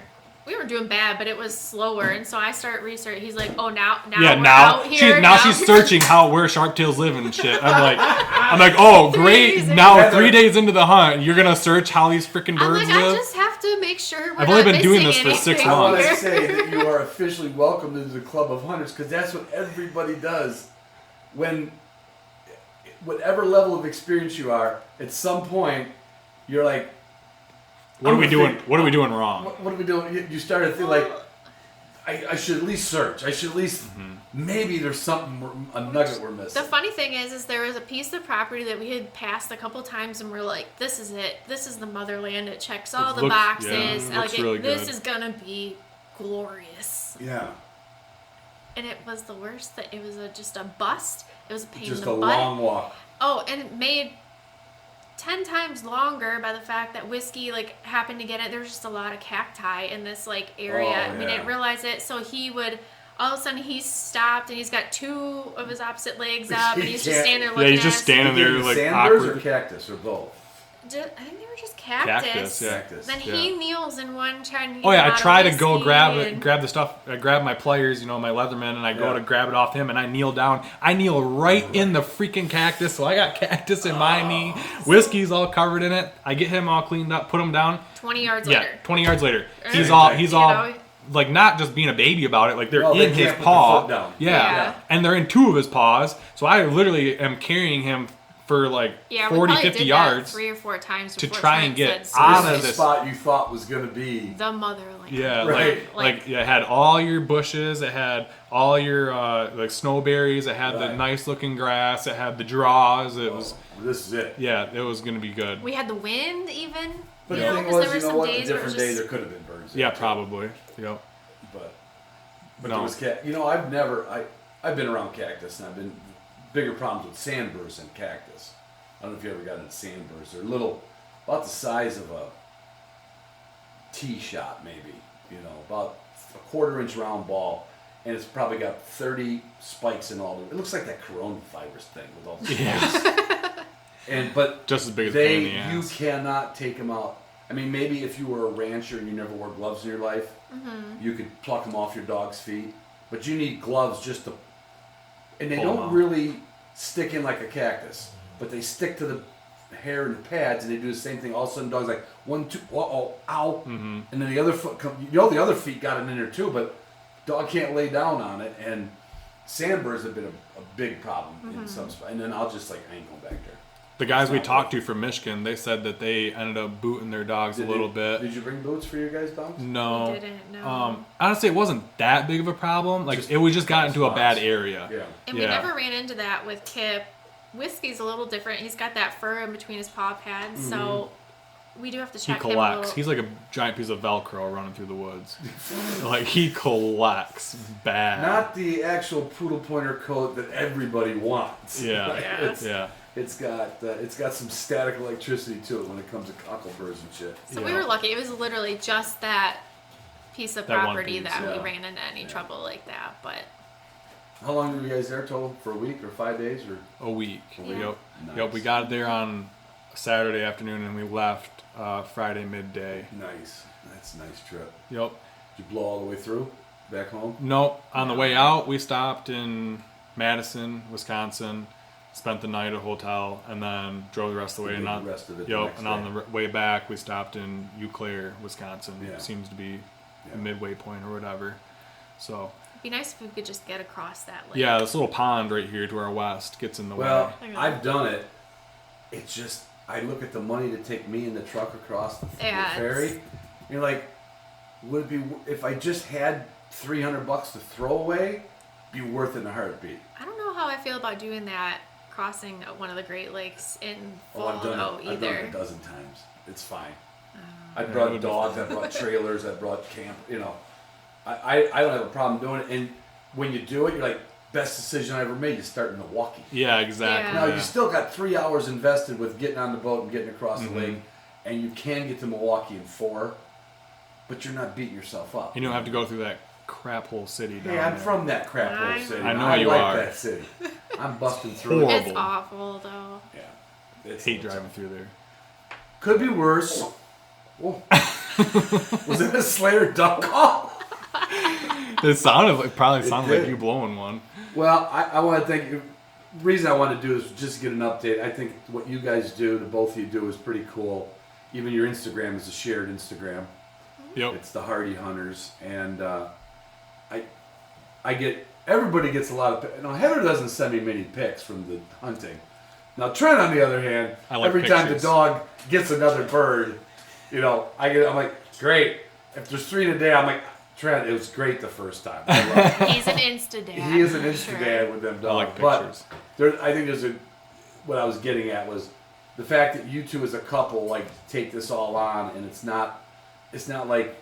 doing bad, but it was slower, and so I start research. He's like, "Oh, now Yeah, we're now out here. she's searching where sharptails live and shit. I'm like, oh, great. days in. Now 3 days into the hunt, you're gonna search how these freaking I'm birds like, I live. just have to make sure we're I've only not been doing missing this for 6 anything. I want months. to say that you are officially welcomed into the club of hunters, because that's what everybody does. When whatever level of experience you are, at some point, you're like, What are we doing? think- What are we doing wrong? what are we doing? You start to think like, I should at least search. I should at least, maybe there's something, a nugget we're missing. The funny thing is there was a piece of property that we had passed a couple times, and we're like, this is it. This is the motherland. It checks all the boxes. looks really this good. is gonna be glorious. Yeah. And it was the worst. That it was just a bust. It was a pain Just in the a butt. long walk. Oh, and it made 10 times longer by the fact that Whiskey happened to get it. There was just a lot of cacti in this area, Oh, and we yeah. didn't realize it. So he would all of a sudden he stopped, and he's got 2 of his opposite legs up, and he's just standing there looking Yeah, he's at just us. standing there Is like it sandburrs or awkward. cactus or both? I think they were just cactus. Cactus, yeah. Cactus. Then he kneels in one trying to get Oh yeah, him I out of try to go Whiskey, grab and- the stuff. I grab my pliers, my Leatherman, and I go Yeah. to grab it off him, and I kneel down. I kneel right in the freaking cactus, so I got cactus in my knee. Whiskey's all covered in it. I get him all cleaned up, put him down. 20 yards Yeah, later. 20 yards later, he's Same all thing. like not just being a baby about it. Like they're No, they in his can't put the paw. foot down. Yeah. And they're in 2 of his paws. So I literally am carrying him for like Yeah, we 40, probably 50 did yards. that 3 or 4 times to before try Trent and get said, out This of is the this. spot you thought was going to be. the motherland. Yeah, Right. like it had all your bushes, it had all your like snowberries, it had the Right. nice looking grass, it had the draws. It was This is it. it was gonna be good. We had the wind even. But you the know, thing 'cause was, there were you know some what? A days where it different was day just- there could have been birds. Yeah, there, too. probably. Yep. But No. there was I've been around cactus, and I've been bigger problems with sandburrs than cactus. I don't know if you ever got into sandburrs. They're little, about the size of a tee shot, maybe. About a 1/4-inch round ball, and it's probably got 30 spikes in all. It looks like that coronavirus thing with all the spikes. But Just as big as a pain in the you ass. cannot take them out. I mean, maybe if you were a rancher and you never wore gloves in your life, you could pluck them off your dog's feet. But you need gloves just to, and they Pull 'em don't out. really stick in like a cactus, but they stick to the hair and the pads, and they do the same thing. All of a sudden, dog's like 1, 2, ow, and then the other foot the other feet got it in there too, but dog can't lay down on it, and sandburrs have been a big problem in some spots. And then I'll just like, I ain't going back there. The guys we talked to from Michigan, they said that they ended up booting their dogs a little bit. Did you bring boots for your guys' dogs? No. We didn't, no. Honestly, it wasn't that big of a problem. Like, we just got into a bad area. Yeah. And we never ran into that with Kip. Whiskey's a little different. He's got that fur in between his paw pads, so we do have to He check him a collects. little. He's like a giant piece of Velcro running through the woods. Like, he collects bad. Not the actual poodle pointer coat that everybody wants. Yeah. Right? Yes. Yeah. It's got some static electricity to it when it comes to cockleburs and shit. So we were lucky. It was literally just that piece of That one property piece, that yeah. we ran into any trouble like that. But How long were you guys there total? For a week or 5 days or? A week. Yeah. Yep. Nice. Yep. We got there on Saturday afternoon and we left Friday midday. Nice. That's a nice trip. Yep. Did you blow all the way through? Back home? Nope. On the way out, we stopped in Madison, Wisconsin, spent the night at a hotel, and then drove the rest of the way. Did And the rest of it the yep. next And on day. the way back, we stopped in Eau Claire, Wisconsin. Yeah. Seems to be Yeah. a midway point or whatever. So it'd be nice if we could just get across that lake. yeah, this little pond right here to our west gets in the Well, way. I've done it. It's just, I look at the money to take me and the truck across the Yeah, ferry. You're like, would it be, if I just had $300 to throw away, be worth it in a heartbeat. I don't know how I feel about doing that, crossing one of the Great Lakes in Oh, I've done Fall it. I've done it either. a dozen times. It's fine. I Yeah, it brought would be dogs, I brought trailers, I brought camp, you know. I don't have a problem doing it. And when you do it, you're like, best decision I ever made. You start in Milwaukee. Yeah, exactly. Yeah. Now, you still got 3 hours invested with getting on the boat and getting across Mm-hmm. the lake, and you can get to Milwaukee in 4, but you're not beating yourself up. You don't have to go through that crap hole city down Hey, I'm there. from that crap I hole city. know. I know I you like are. that city. I'm busting through it. Horrible. It's awful though. Yeah. It's Hate driving through there. Could be worse. Whoa. Was it a Slayer duck call? It probably sounded like did. you blowing one. Well, I want to thank you. The reason I want to do is just get an update. I think what you guys do, the both of you do, is pretty cool. Even your Instagram is a shared Instagram. Yep. It's the Hardy Hunters, and I get everybody gets a lot of. Now Heather doesn't send me many pics from the hunting. Now Trent, on the other hand, I like every time the pictures. dog gets another bird, you know, I'm like, great. If there's 3 in a day, I'm like, Trent, it was great the first time. I love it. He's an Insta dad. He is an for Insta sure. dad with them dogs. I like but pictures. I think what I was getting at was the fact that you two as a couple like take this all on, and it's not like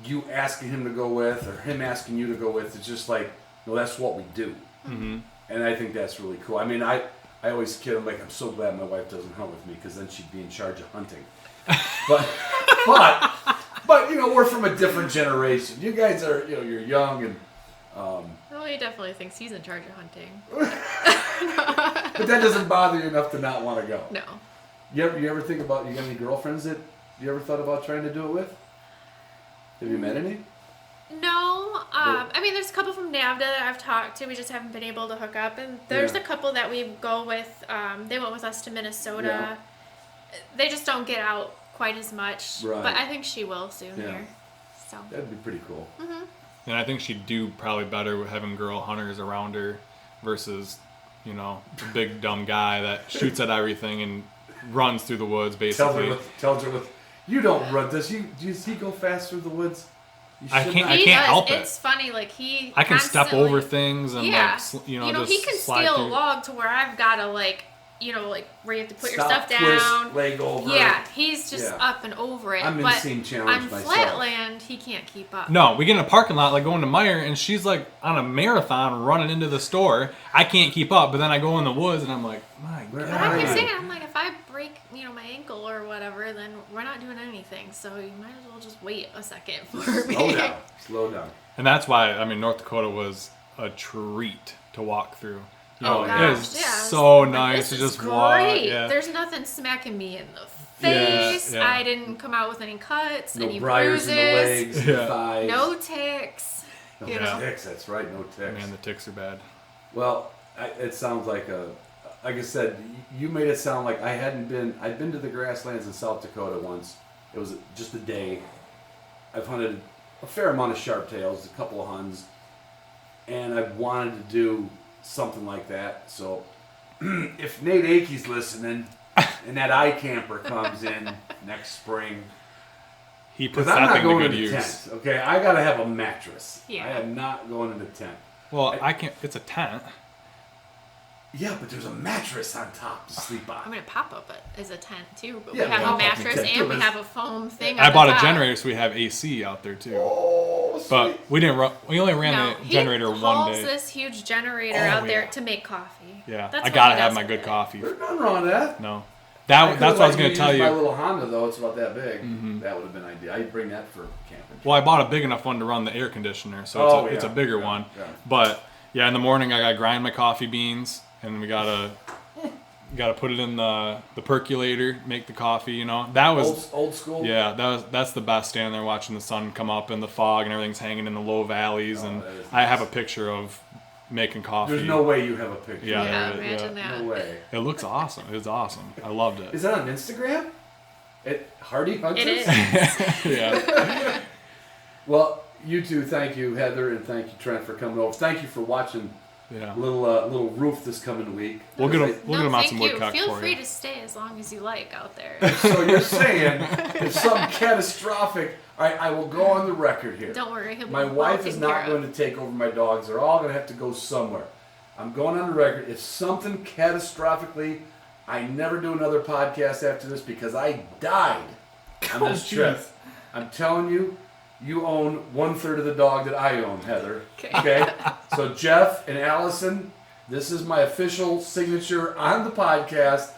you asking him to go with or him asking you to go with. It's just like, no, that's what we do. Mm-hmm. And I think that's really cool. I mean, I always kid him like, I'm so glad my wife doesn't hunt with me because then she'd be in charge of hunting. But you know, we're from a different generation. You guys are, you know, you're young and. Well, he definitely thinks he's in charge of hunting. But that doesn't bother you enough to not want to go. No. You ever think about, you got any girlfriends that you ever thought about trying to do it with? Have you met any? No. I mean, there's a couple from NAVDA that I've talked to. We just haven't been able to hook up. And there's Yeah. a couple that we go with. They went with us to Minnesota. Yeah. They just don't get out quite as much. Right. But I think she will soon Yeah. here. So. That'd be pretty cool. And I think she'd do probably better with having girl hunters around her versus, you know, a big dumb guy that shoots at everything and runs through the woods basically. Tells her with, you don't run. Does he go fast through the woods? You I should can't- not. He can't does. help it. It's funny, like he. I can step constantly- over things and Yeah. like, you know, just he can slide steal through. a log to where I've gotta like, you know, like where you have to put your Stop, stuff twist, down. leg over. Yeah, he's just Yeah. up and over it. I'm but insane challenge on myself. flatland, he can't keep up. No, we get in a parking lot like going to Meyer and she's like on a marathon running into the store. I can't keep up, but then I go in the woods and I'm like, my Where But God. I keep Right. saying, I'm like, if I break, you know, my ankle or whatever, then we're not doing anything. So you might as well just wait a second for me. Slow down. Slow down. And that's why, I mean, North Dakota was a treat to walk through. You Oh, know, gosh, it was yeah, so like, nice this to is just walk. great. Yeah. There's nothing smacking me in the Yeah, face. yeah. I didn't come out with any cuts, No any briars bruises, in the legs, Yeah. the thighs. no ticks. No You know. ticks. That's right. No ticks. Man, the ticks are bad. Well, it sounds like like I said, you made it sound like I hadn't been. I'd been to the grasslands in South Dakota once. It was just a day. I've hunted a fair amount of sharptails, a couple of huns, and I wanted to do something like that. So if Nate Akey's listening and that iCamper comes in next spring, He puts because I'm that not thing to going good into use. tent. Okay, I gotta have a mattress. Yeah. I am not going into tent. Well, I can't. It's a tent. Yeah, but there's a mattress on top to sleep I on. mean, a pop-up is a tent too, but Yeah, we have pop-up a is a mattress tent too, and we but have a foam thing. I on bought the a top. generator, so we have AC out there too. Oh, sweet. But we didn't run. We only ran No, the he generator one hauls day. this huge generator Oh, out there yeah. to make coffee. Yeah, That's I what gotta he have does my with good it. coffee. There's nothing wrong with that. No, I that's what I was gonna use tell you. My little Honda though, it's about that big. Mm-hmm. That would have been ideal. I'd bring that for camping. Well, I bought a big enough one to run the air conditioner, so it's a bigger one. Yeah. But yeah, in the morning I gotta grind my coffee beans, and we gotta put it in the percolator, make the coffee. You know, that was Old school. yeah, that's the best. Standing there watching the sun come up and the fog and everything's hanging in the low valleys, and that is I have a nice. picture of making coffee. There's no way you have a picture. Yeah, Yeah, there- imagine yeah. that. No way. It looks awesome. It's awesome. I loved it. Is that on Instagram? At Hardy Hunters? It is. Yeah. Well, you two, thank you, Heather, and thank you, Trent, for coming over. Thank you for watching Yeah. little roof this coming week. We'll get No, them out thank some you. woodcock Feel for free you. to stay as long as you like out there. So you're saying if something catastrophic, all right, I will go on the record here. Don't worry, he'll be My well wife is taken not care going of. to take over my dogs. They're all going to have to go somewhere. I'm going on the record. If something catastrophically, I never do another podcast after this because I died on this trip. jeez. I'm telling you, you own 1/3 of the dog that I own, Heather. Okay. Okay? So Jeff and Allison, this is my official signature on the podcast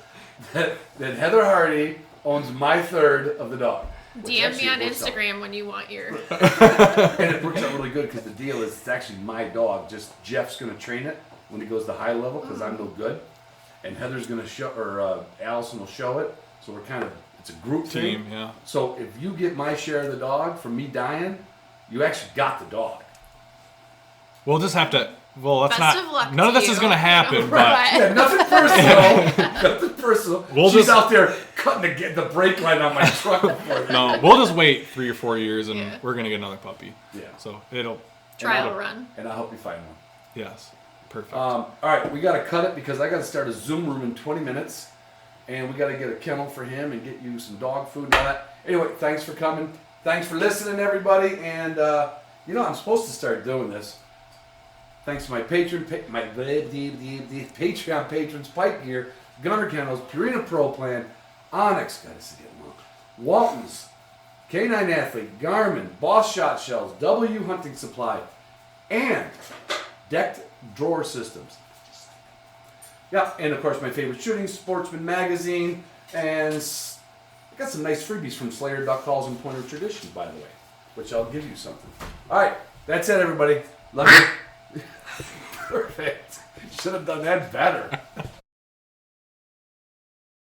that Heather Hardy owns my third of the dog. Which DM actually me on works out. Instagram when you want your. And it works out really good because the deal is it's actually my dog. Just Jeff's going to train it when he goes to high level because I'm no good. And Heather's going to show, or Allison will show it. So we're kind of, it's a group Team, thing. yeah. So if you get my share of the dog from me dying, you actually got the dog. We'll just have to. Well, that's Best not. of luck None of to this is you. going to happen, but Right. Yeah, nothing personal. Nothing personal. We'll She's just- out there cutting the brake line on my truck before that. no, we'll just wait 3 or 4 years, and Yeah. we're going to get another puppy. Yeah. So it'll. Trial run. And I'll help you find one. Yes. Perfect. All right, we got to cut it because I got to start a Zoom room in 20 minutes. And we got to get a kennel for him and get you some dog food and all that. Anyway, thanks for coming. Thanks for listening, everybody. And, I'm supposed to start doing this. Thanks to my Patreon patrons, Pipe Gear, Gunner Kennels, Purina Pro Plan, Onyx, gotta see them all, Walton's, K9 Athlete, Garmin, Boss Shot Shells, W Hunting Supply, and Decked Drawer Systems. Yeah, and of course my favorite shooting, Sportsman Magazine, and I got some nice freebies from Slayer, Duck Calls, and Pointer Tradition, by the way, which I'll give you something. All right, that's it, everybody. Love you. Perfect. Should have done that better.